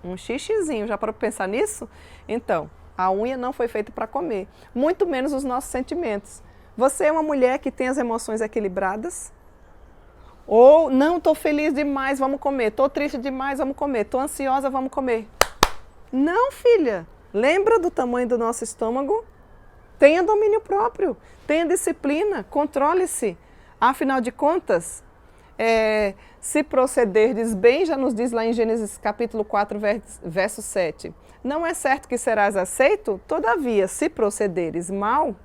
um xixizinho, já para pensar nisso? Então, a unha não foi feita para comer, muito menos os nossos sentimentos. Você é uma mulher que tem as emoções equilibradas? Ou não, estou feliz demais, vamos comer. Estou triste demais, vamos comer. Estou ansiosa, vamos comer. Não, filha. Lembra do tamanho do nosso estômago? Tenha domínio próprio, tenha disciplina, controle-se. Afinal de contas, se procederdes bem, já nos diz lá em Gênesis capítulo 4, verso 7. Não é certo que serás aceito? Todavia, se procederes mal,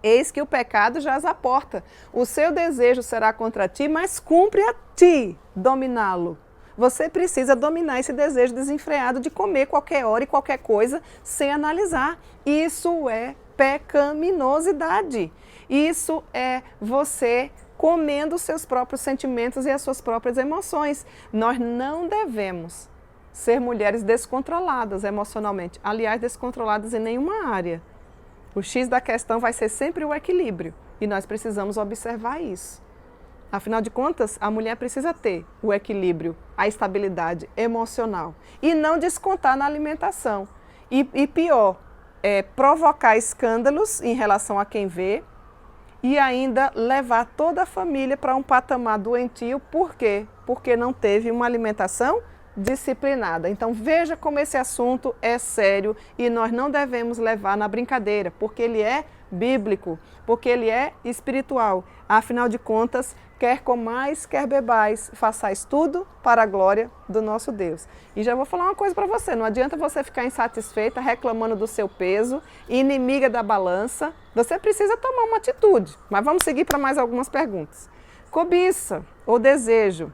eis que o pecado jaz à porta. O seu desejo será contra ti, mas cumpre a ti dominá-lo. Você precisa dominar esse desejo desenfreado de comer qualquer hora e qualquer coisa sem analisar. Isso é pecaminosidade. Isso é você comendo os seus próprios sentimentos e as suas próprias emoções. Nós não devemos ser mulheres descontroladas emocionalmente. Aliás, descontroladas em nenhuma área. O X da questão vai ser sempre o equilíbrio e nós precisamos observar isso. Afinal de contas, a mulher precisa ter o equilíbrio, a estabilidade emocional e não descontar na alimentação. E pior, provocar escândalos em relação a quem vê e ainda levar toda a família para um patamar doentio. Por quê? Porque não teve uma alimentação disciplinada. Então veja como esse assunto é sério e nós não devemos levar na brincadeira, porque ele é bíblico, porque ele é espiritual. Afinal de contas, quer comais, quer bebais, façais tudo para a glória do nosso Deus. E já vou falar uma coisa para você, não adianta você ficar insatisfeita, reclamando do seu peso, inimiga da balança. Você precisa tomar uma atitude. Mas vamos seguir para mais algumas perguntas. Cobiça ou desejo.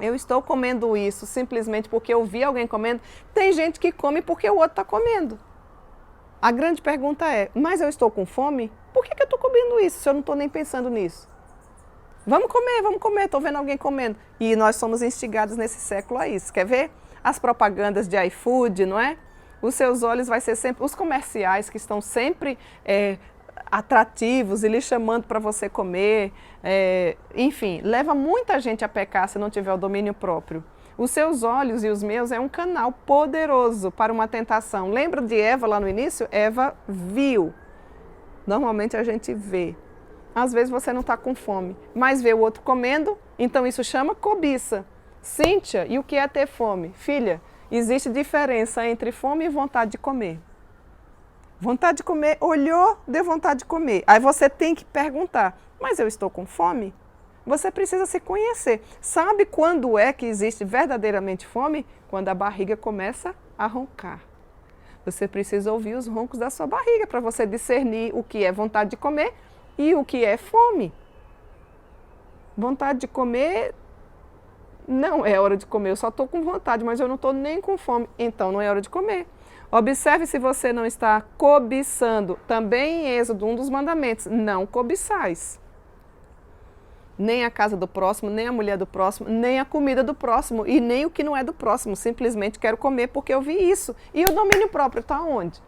Eu estou comendo isso simplesmente porque eu vi alguém comendo. Tem gente que come porque o outro está comendo. A grande pergunta é, mas eu estou com fome? Por que eu estou comendo isso se eu não estou nem pensando nisso? Vamos comer, estou vendo alguém comendo. E nós somos instigados nesse século a isso. Quer ver? As propagandas de iFood, não é? Os seus olhos vai ser sempre... Os comerciais que estão sempre atrativos e lhe chamando para você comer. Enfim, leva muita gente a pecar se não tiver o domínio próprio. Os seus olhos e os meus é um canal poderoso para uma tentação. Lembra de Eva lá no início? Eva viu. Normalmente a gente vê. Às vezes você não está com fome, mas vê o outro comendo, então isso chama cobiça. Cíntia, e o que é ter fome? Filha, existe diferença entre fome e vontade de comer. Vontade de comer, olhou, deu vontade de comer. Aí você tem que perguntar, mas eu estou com fome? Você precisa se conhecer. Sabe quando é que existe verdadeiramente fome? Quando a barriga começa a roncar. Você precisa ouvir os roncos da sua barriga para você discernir o que é vontade de comer e o que é fome. Vontade de comer, não é hora de comer, eu só estou com vontade, mas eu não estou nem com fome, então não é hora de comer. Observe se você não está cobiçando. Também em Êxodo, um dos mandamentos, não cobiçais. Nem a casa do próximo, nem a mulher do próximo, nem a comida do próximo e nem o que não é do próximo. Simplesmente quero comer porque eu vi isso. E o domínio próprio está onde?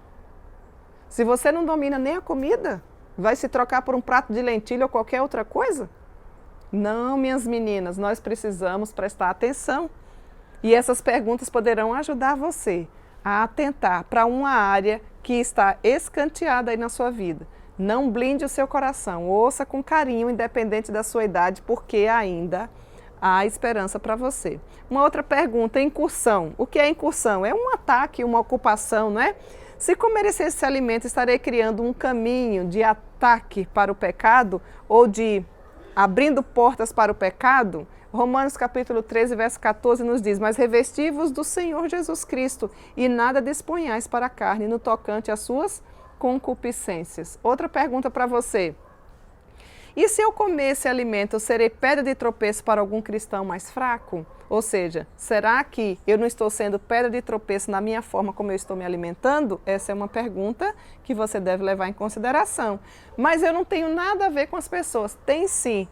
Se você não domina nem a comida, vai se trocar por um prato de lentilha ou qualquer outra coisa? Não, minhas meninas, nós precisamos prestar atenção. E essas perguntas poderão ajudar você a atentar para uma área que está escanteada aí na sua vida. Não blinde o seu coração, ouça com carinho, independente da sua idade, porque ainda há esperança para você. Uma outra pergunta, incursão. O que é incursão? É um ataque, uma ocupação, não é? Se comer esse alimento, estarei criando um caminho de ataque para o pecado ou de abrindo portas para o pecado? Romanos capítulo 13, verso 14 nos diz, mas revesti-vos do Senhor Jesus Cristo e nada disponhais para a carne no tocante às suas concupiscências. Outra pergunta para você. E se eu comer esse alimento, eu serei pedra de tropeço para algum cristão mais fraco? Ou seja, será que eu não estou sendo pedra de tropeço na minha forma como eu estou me alimentando? Essa é uma pergunta que você deve levar em consideração. Mas eu não tenho nada a ver com as pessoas. Tem sim.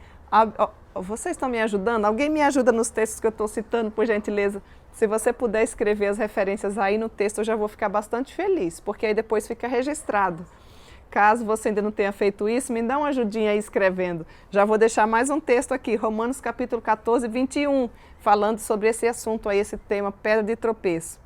Vocês estão me ajudando? Alguém me ajuda nos textos que eu estou citando, por gentileza? Se você puder escrever as referências aí no texto, eu já vou ficar bastante feliz, porque aí depois fica registrado. Caso você ainda não tenha feito isso, me dá uma ajudinha aí escrevendo. Já vou deixar mais um texto aqui, Romanos capítulo 14, 21, falando sobre esse assunto aí, esse tema, pedra de tropeço.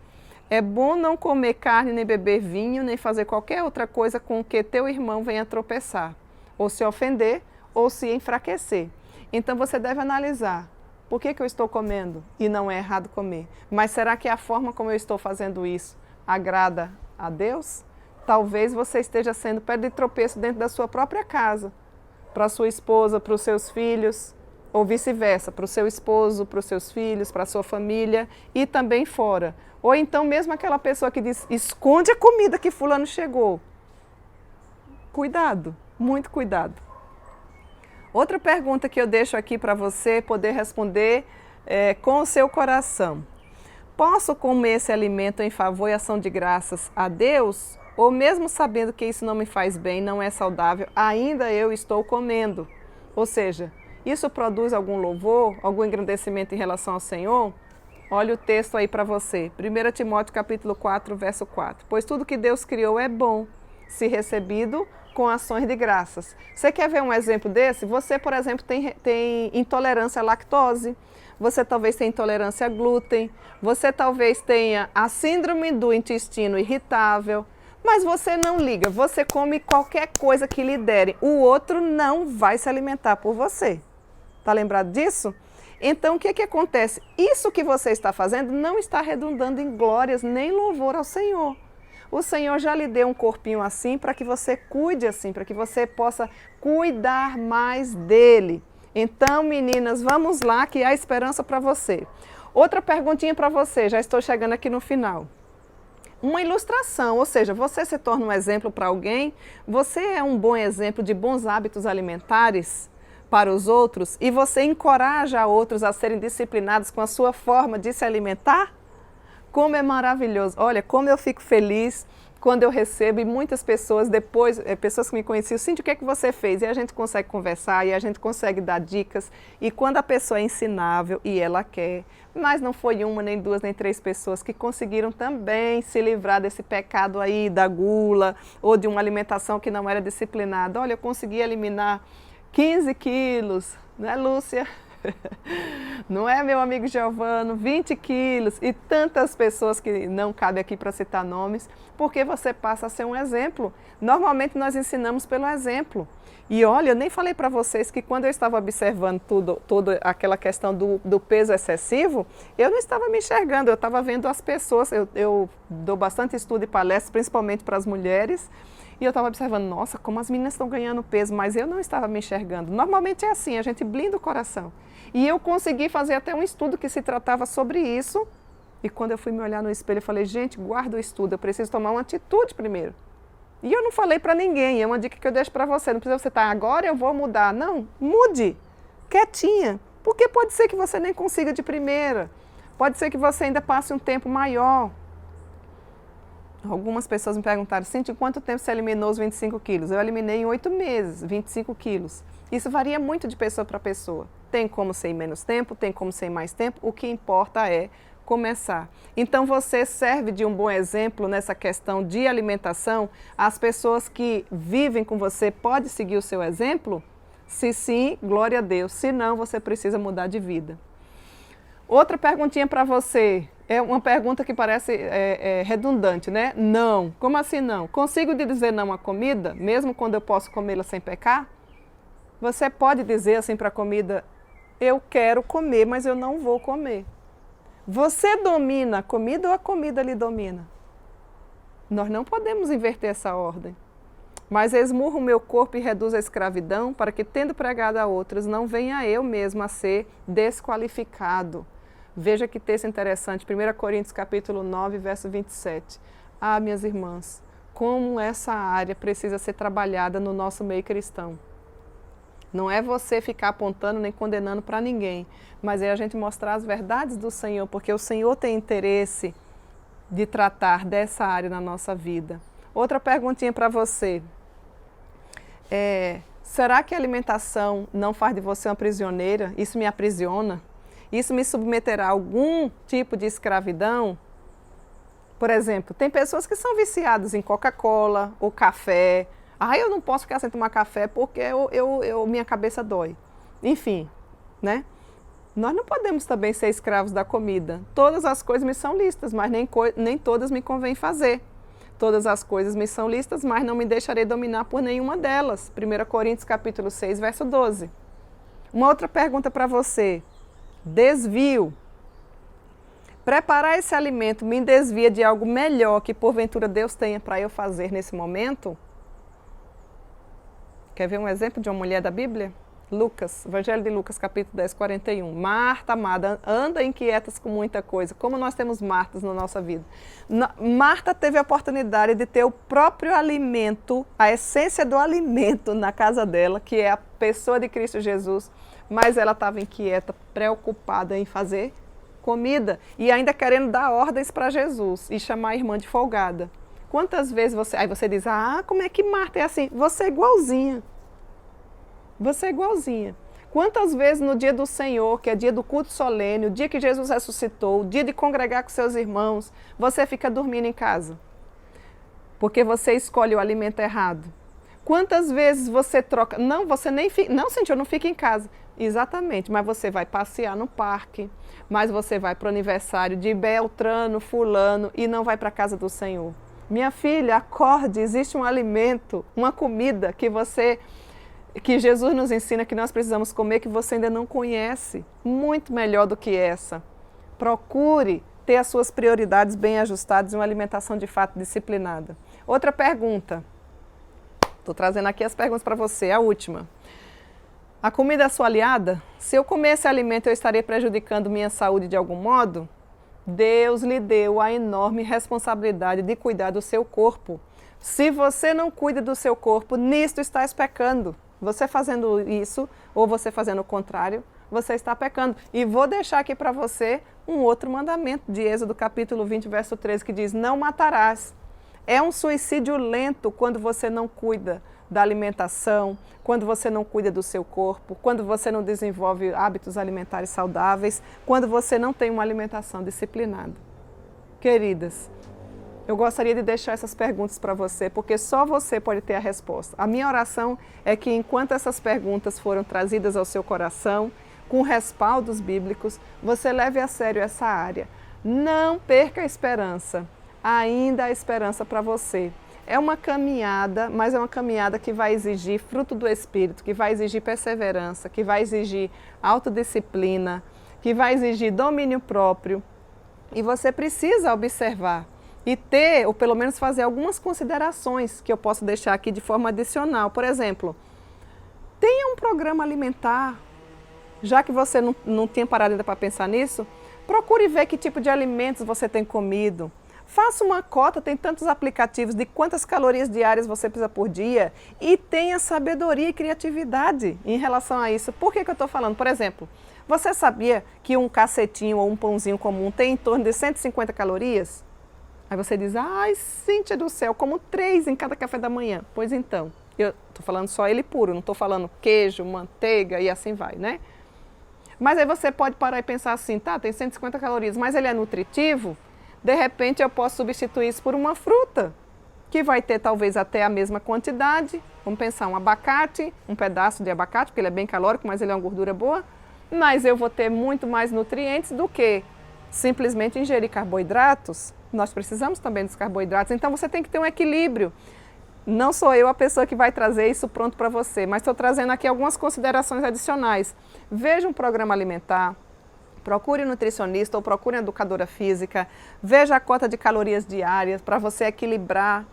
É bom não comer carne, nem beber vinho, nem fazer qualquer outra coisa com que teu irmão venha tropeçar, ou se ofender, ou se enfraquecer. Então você deve analisar, por que eu estou comendo e não é errado comer? Mas será que a forma como eu estou fazendo isso agrada a Deus? Talvez você esteja sendo pedra de tropeço dentro da sua própria casa, para a sua esposa, para os seus filhos, ou vice-versa, para o seu esposo, para os seus filhos, para a sua família e também fora. Ou então mesmo aquela pessoa que diz, esconde a comida que fulano chegou. Cuidado, muito cuidado. Outra pergunta que eu deixo aqui para você poder responder com o seu coração. Posso comer esse alimento em favor e ação de graças a Deus? Ou mesmo sabendo que isso não me faz bem, não é saudável, ainda eu estou comendo? Ou seja, isso produz algum louvor, algum engrandecimento em relação ao Senhor? Olha o texto aí para você. 1 Timóteo capítulo 4, verso 4. Pois tudo que Deus criou é bom, se recebido com ações de graças. Você quer ver um exemplo desse? Você, por exemplo, tem intolerância à lactose. Você talvez tenha intolerância a glúten. Você talvez tenha a síndrome do intestino irritável. Mas você não liga, você come qualquer coisa que lhe derem. O outro não vai se alimentar por você. Está lembrado disso? Então, o que acontece? Isso que você está fazendo não está redundando em glórias nem louvor ao Senhor. O Senhor já lhe deu um corpinho assim para que você cuide assim, para que você possa cuidar mais dele. Então, meninas, vamos lá que há esperança para você. Outra perguntinha para você, já estou chegando aqui no final. Uma ilustração, ou seja, você se torna um exemplo para alguém, você é um bom exemplo de bons hábitos alimentares para os outros e você encoraja outros a serem disciplinados com a sua forma de se alimentar? Como é maravilhoso! Olha, como eu fico feliz quando eu recebo e muitas pessoas depois, pessoas que me conheciam, Cíntia, o que é que você fez? E a gente consegue conversar e a gente consegue dar dicas. E quando a pessoa é ensinável e ela quer, mas não foi uma, nem duas, nem três pessoas que conseguiram também se livrar desse pecado aí da gula ou de uma alimentação que não era disciplinada. Olha, eu consegui eliminar 15 quilos, né, Lúcia? Não é, meu amigo Giovano? 20 quilos e tantas pessoas que não cabe aqui para citar nomes, porque você passa a ser um exemplo. Normalmente nós ensinamos pelo exemplo. E olha, eu nem falei para vocês que quando eu estava observando toda aquela questão do peso excessivo, eu não estava me enxergando, eu estava vendo as pessoas, eu dou bastante estudo e palestras, principalmente para as mulheres, e eu estava observando, nossa, como as meninas estão ganhando peso, mas eu não estava me enxergando. Normalmente é assim, a gente blinda o coração. E eu consegui fazer até um estudo que se tratava sobre isso. E quando eu fui me olhar no espelho, eu falei, gente, guarda o estudo, eu preciso tomar uma atitude primeiro. E eu não falei para ninguém, é uma dica que eu deixo para você. Não precisa você estar, agora eu vou mudar. Não, mude, quietinha. Porque pode ser que você nem consiga de primeira. Pode ser que você ainda passe um tempo maior. Algumas pessoas me perguntaram, Cíntia, em quanto tempo você eliminou os 25 quilos? Eu eliminei em 8 meses, 25 quilos. Isso varia muito de pessoa para pessoa. Tem como ser em menos tempo, tem como ser em mais tempo. O que importa é começar. Então você serve de um bom exemplo nessa questão de alimentação. As pessoas que vivem com você podem seguir o seu exemplo? Se sim, glória a Deus. Se não, você precisa mudar de vida. Outra perguntinha para você. É uma pergunta que parece redundante, né? Não. Como assim não? Consigo dizer não à comida, mesmo quando eu posso comê-la sem pecar? Você pode dizer assim para a comida, Eu quero comer, mas eu não vou comer. Você domina a comida ou a comida lhe domina? Nós não podemos inverter essa ordem. Mas esmurro o meu corpo e reduzo a escravidão, para que, tendo pregado a outros, não venha eu mesmo a ser desqualificado. Veja que texto interessante, 1 Coríntios capítulo 9, verso 27. Ah, minhas irmãs, como essa área precisa ser trabalhada no nosso meio cristão. Não é você ficar apontando nem condenando para ninguém, mas é a gente mostrar as verdades do Senhor, porque o Senhor tem interesse de tratar dessa área na nossa vida. Outra perguntinha para você. Será que a alimentação não faz de você uma prisioneira? Isso me aprisiona? Isso me submeterá a algum tipo de escravidão? Por exemplo, tem pessoas que são viciadas em Coca-Cola ou café. Ah, eu não posso ficar sem tomar café porque minha cabeça dói. Enfim, né? Nós não podemos também ser escravos da comida. Todas as coisas me são lícitas, mas nem todas me convém fazer. Todas as coisas me são lícitas, mas não me deixarei dominar por nenhuma delas. 1 Coríntios capítulo 6, verso 12. Uma outra pergunta para você. Desvio. Preparar esse alimento me desvia de algo melhor que porventura Deus tenha para eu fazer nesse momento? Quer ver um exemplo de uma mulher da Bíblia? Lucas, Evangelho de Lucas, capítulo 10, 41. Marta, amada, anda inquietas com muita coisa. Como nós temos Martas na nossa vida. Marta teve a oportunidade de ter o próprio alimento, a essência do alimento na casa dela, que é a pessoa de Cristo Jesus, mas ela estava inquieta, preocupada em fazer comida e ainda querendo dar ordens para Jesus e chamar a irmã de folgada. Quantas vezes aí você diz, como é que Marta é assim? Você é igualzinha. Você é igualzinha. Quantas vezes no dia do Senhor, que é dia do culto solene, o dia que Jesus ressuscitou, o dia de congregar com seus irmãos, você fica dormindo em casa? Porque você escolhe o alimento errado. Quantas vezes você troca... Não, você nem fica... Não, Senhor, não fica em casa. Exatamente, mas você vai passear no parque, mas você vai para o aniversário de Beltrano, fulano e não vai para a casa do Senhor. Minha filha, acorde, existe um alimento, uma comida que Jesus nos ensina que nós precisamos comer, que você ainda não conhece, muito melhor do que essa. Procure ter as suas prioridades bem ajustadas e uma alimentação de fato disciplinada. Outra pergunta. Estou trazendo aqui as perguntas para você, a última. A comida é sua aliada? Se eu comer esse alimento, eu estarei prejudicando minha saúde de algum modo? Deus lhe deu a enorme responsabilidade de cuidar do seu corpo. Se você não cuida do seu corpo, nisto estás pecando. Você fazendo isso, ou você fazendo o contrário, você está pecando. E vou deixar aqui para você um outro mandamento de Êxodo capítulo 20, verso 13, que diz, não matarás. É um suicídio lento quando você não cuida da alimentação, quando você não cuida do seu corpo, quando você não desenvolve hábitos alimentares saudáveis, quando você não tem uma alimentação disciplinada. Queridas, eu gostaria de deixar essas perguntas para você, porque só você pode ter a resposta. A minha oração é que enquanto essas perguntas foram trazidas ao seu coração, com respaldos bíblicos, você leve a sério essa área. Não perca a esperança. Ainda há esperança para você. É uma caminhada, mas é uma caminhada que vai exigir fruto do Espírito, que vai exigir perseverança, que vai exigir autodisciplina, que vai exigir domínio próprio. E você precisa observar e ter, ou pelo menos fazer algumas considerações que eu posso deixar aqui de forma adicional. Por exemplo, tenha um programa alimentar. Já que você não tinha parado ainda para pensar nisso, procure ver que tipo de alimentos você tem comido. Faça uma cota, tem tantos aplicativos de quantas calorias diárias você precisa por dia e tenha sabedoria e criatividade em relação a isso. Por que eu estou falando? Por exemplo, você sabia que um cacetinho ou um pãozinho comum tem em torno de 150 calorias? Aí você diz, ai, Cíntia do céu, como 3 em cada café da manhã. Pois então, eu estou falando só ele puro, não estou falando queijo, manteiga e assim vai, né? Mas aí você pode parar e pensar assim, tá, tem 150 calorias, mas ele é nutritivo? De repente eu posso substituir isso por uma fruta, que vai ter talvez até a mesma quantidade. Vamos pensar, um abacate, um pedaço de abacate, porque ele é bem calórico, mas ele é uma gordura boa. Mas eu vou ter muito mais nutrientes do que simplesmente ingerir carboidratos. Nós precisamos também dos carboidratos, então você tem que ter um equilíbrio. não sou eu a pessoa que vai trazer isso pronto para você, mas estou trazendo aqui algumas considerações adicionais. Veja um programa alimentar, procure um nutricionista ou procure uma educadora física, veja a cota de calorias diárias para você equilibrar.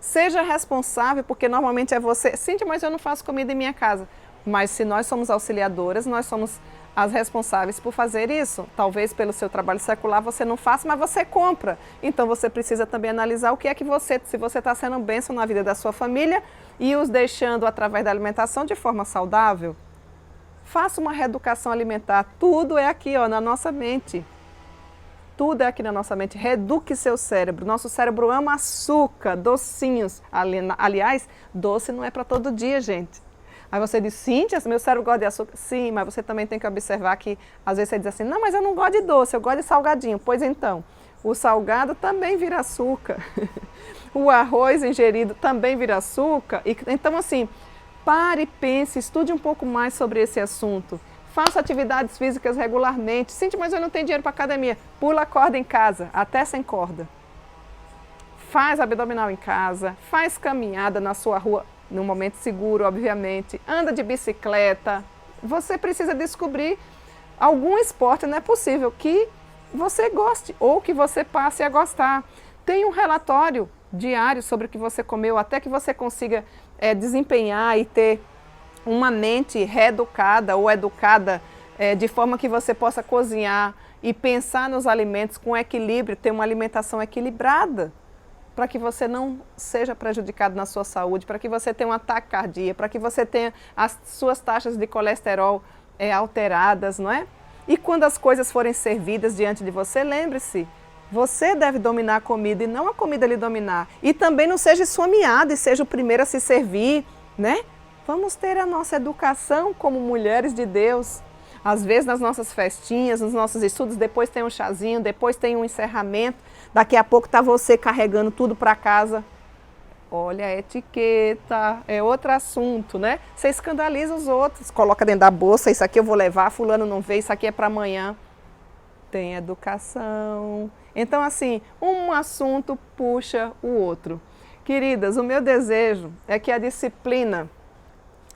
Seja responsável, porque normalmente é você. Cíntia, mas eu não faço comida em minha casa. Mas se nós somos auxiliadoras, nós somos as responsáveis por fazer isso. Talvez pelo seu trabalho secular você não faça, mas você compra. Então você precisa também analisar o que é que se você está sendo bênção na vida da sua família e os deixando através da alimentação de forma saudável. Faça uma reeducação alimentar. Tudo é aqui, ó, na nossa mente. Tudo é aqui na nossa mente. Reeduque seu cérebro. Nosso cérebro ama açúcar, docinhos. Aliás, doce não é para todo dia, gente. Aí você diz, Cíntia, meu cérebro gosta de açúcar. Sim, mas você também tem que observar que às vezes você diz assim, não, mas eu não gosto de doce, eu gosto de salgadinho. Pois então, o salgado também vira açúcar. O arroz ingerido também vira açúcar. Então assim, pare, pense, estude um pouco mais sobre esse assunto. Faça atividades físicas regularmente. Cíntia, mas eu não tenho dinheiro para academia. Pula a corda em casa, até sem corda. Faz abdominal em casa, faz caminhada na sua rua, num momento seguro, obviamente. Anda de bicicleta. Você precisa descobrir algum esporte, não é possível, que você goste ou que você passe a gostar. Tem um relatório diário sobre o que você comeu, até que você consiga desempenhar e ter uma mente reeducada ou educada de forma que você possa cozinhar e pensar nos alimentos com equilíbrio, ter uma alimentação equilibrada, para que você não seja prejudicado na sua saúde, para que você tenha um ataque cardíaco, para que você tenha as suas taxas de colesterol alteradas, não é? E quando as coisas forem servidas diante de você, lembre-se, você deve dominar a comida e não a comida lhe dominar. E também não seja esfomeado e seja o primeiro a se servir, né? Vamos ter a nossa educação como mulheres de Deus. Às vezes nas nossas festinhas, nos nossos estudos, depois tem um chazinho, depois tem um encerramento. Daqui a pouco está você carregando tudo para casa. Olha, a etiqueta é outro assunto, né? Você escandaliza os outros, coloca dentro da bolsa, isso aqui eu vou levar, fulano não vê, isso aqui é para amanhã. Tem educação. Então assim, um assunto puxa o outro. Queridas, o meu desejo é que a disciplina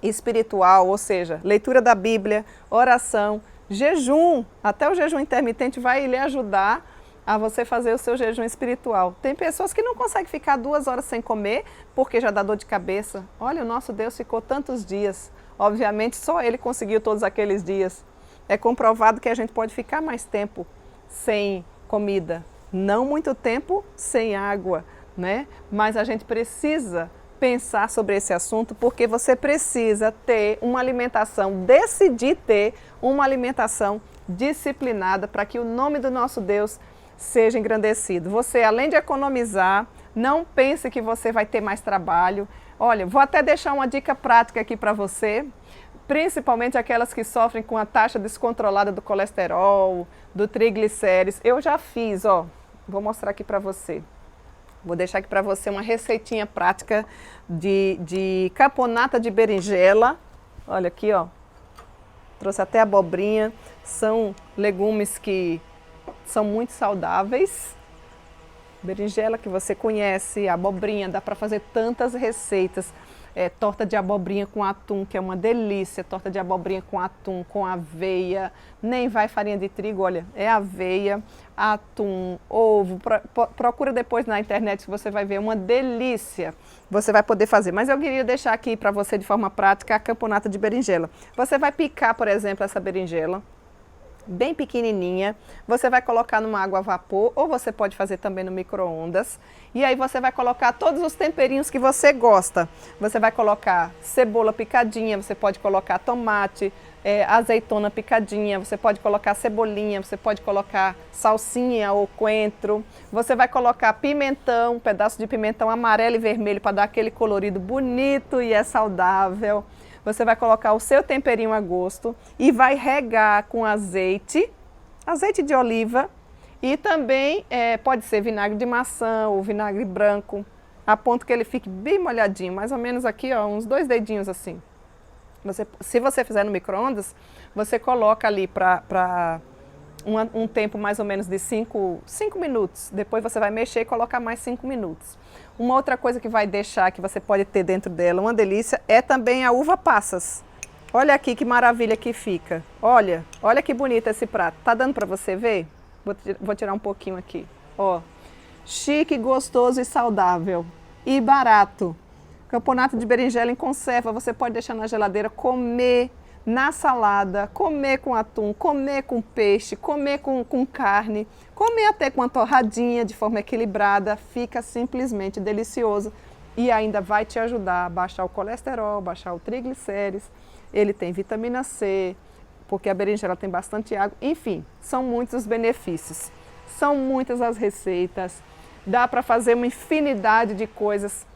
espiritual, ou seja, leitura da Bíblia, oração, jejum, até o jejum intermitente vai lhe ajudar a você fazer o seu jejum espiritual. Tem pessoas que não conseguem ficar 2 horas sem comer porque já dá dor de cabeça. Olha, o nosso Deus ficou tantos dias. Obviamente, só Ele conseguiu todos aqueles dias. É comprovado que a gente pode ficar mais tempo sem comida. Não muito tempo sem água, né? Mas a gente precisa pensar sobre esse assunto, porque você precisa ter uma alimentação, decidir ter uma alimentação disciplinada para que o nome do nosso Deus seja engrandecido. Você, além de economizar, não pense que você vai ter mais trabalho. Olha, vou até deixar uma dica prática aqui para você, principalmente aquelas que sofrem com a taxa descontrolada do colesterol, do triglicérides. Eu já fiz, ó, vou mostrar aqui para você. Vou deixar aqui para você uma receitinha prática de caponata de berinjela. Olha aqui, ó. Trouxe até abobrinha. São legumes que são muito saudáveis. Berinjela que você conhece, abobrinha, dá para fazer tantas receitas. Torta de abobrinha com atum, que é uma delícia. Torta de abobrinha com atum, com aveia. Nem vai farinha de trigo, olha, é aveia, atum, ovo. Procura depois na internet que você vai ver, uma delícia. Você vai poder fazer. Mas eu queria deixar aqui para você de forma prática a caponata de berinjela. Você vai picar, por exemplo, essa berinjela bem pequenininha, você vai colocar numa água a vapor ou você pode fazer também no micro-ondas e aí você vai colocar todos os temperinhos que você gosta. Você vai colocar cebola picadinha, você pode colocar tomate, azeitona picadinha, você pode colocar cebolinha, você pode colocar salsinha ou coentro, você vai colocar pimentão, um pedaço de pimentão amarelo e vermelho para dar aquele colorido bonito e é saudável. Você vai colocar o seu temperinho a gosto e vai regar com azeite de oliva e também pode ser vinagre de maçã ou vinagre branco, a ponto que ele fique bem molhadinho, mais ou menos aqui, ó, uns 2 dedinhos assim. Se você fizer no micro-ondas, você coloca ali para um tempo mais ou menos de 5 minutos. Depois você vai mexer e colocar mais 5 minutos. Uma outra coisa que vai deixar, que você pode ter dentro dela, uma delícia, é também a uva passas. Olha aqui que maravilha que fica. Olha que bonito esse prato. Tá dando para você ver? Vou tirar um pouquinho aqui. Ó, chique, gostoso e saudável. E barato. Camponato de berinjela em conserva. Você pode deixar na geladeira, comer na salada, comer com atum, comer com peixe, comer com carne, comer até com uma torradinha de forma equilibrada, fica simplesmente delicioso e ainda vai te ajudar a baixar o colesterol, baixar o triglicérides, ele tem vitamina C, porque a berinjela tem bastante água, enfim, são muitos os benefícios, são muitas as receitas, dá para fazer uma infinidade de coisas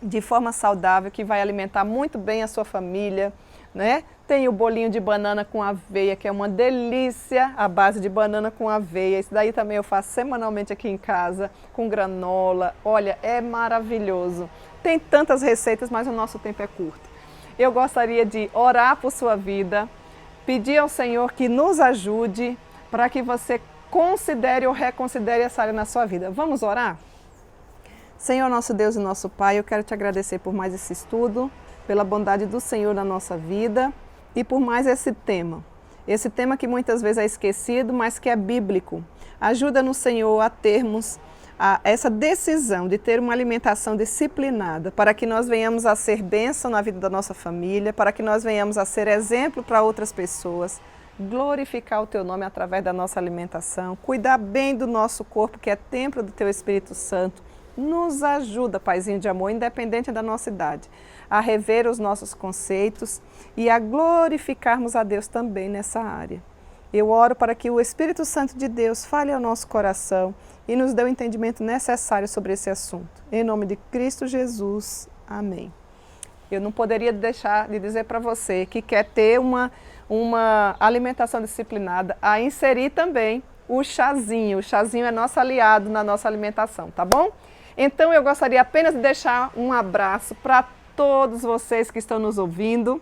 de forma saudável que vai alimentar muito bem a sua família, né? Tem o bolinho de banana com aveia, que é uma delícia, a base de banana com aveia. Isso daí também eu faço semanalmente aqui em casa, com granola. Olha, é maravilhoso. Tem tantas receitas, mas o nosso tempo é curto. Eu gostaria de orar por sua vida, pedir ao Senhor que nos ajude para que você considere ou reconsidere essa área na sua vida. Vamos orar? Senhor, nosso Deus e nosso Pai, eu quero te agradecer por mais esse estudo, pela bondade do Senhor na nossa vida e por mais esse tema. Esse tema que muitas vezes é esquecido, mas que é bíblico. Ajuda-nos, Senhor, a termos essa decisão de ter uma alimentação disciplinada, para que nós venhamos a ser bênção na vida da nossa família, para que nós venhamos a ser exemplo para outras pessoas, glorificar o Teu nome através da nossa alimentação, cuidar bem do nosso corpo, que é templo do Teu Espírito Santo. Nos ajuda, Paizinho de amor, independente da nossa idade, a rever os nossos conceitos e a glorificarmos a Deus também nessa área. Eu oro para que o Espírito Santo de Deus fale ao nosso coração e nos dê o entendimento necessário sobre esse assunto. Em nome de Cristo Jesus. Amém. Eu não poderia deixar de dizer para você que quer ter uma alimentação disciplinada, a inserir também o chazinho. O chazinho é nosso aliado na nossa alimentação, tá bom? Então eu gostaria apenas de deixar um abraço para todos vocês que estão nos ouvindo.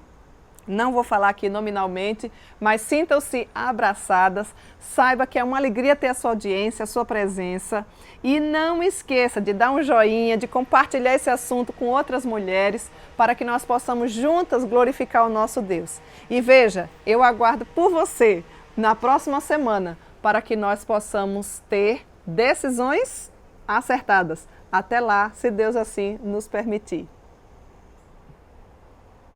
Não vou falar aqui nominalmente, mas sintam-se abraçadas. Saiba que é uma alegria ter a sua audiência, a sua presença. E não esqueça de dar um joinha, de compartilhar esse assunto com outras mulheres, para que nós possamos juntas glorificar o nosso Deus. E veja, eu aguardo por você na próxima semana, para que nós possamos ter decisões acertadas. Até lá, se Deus assim nos permitir.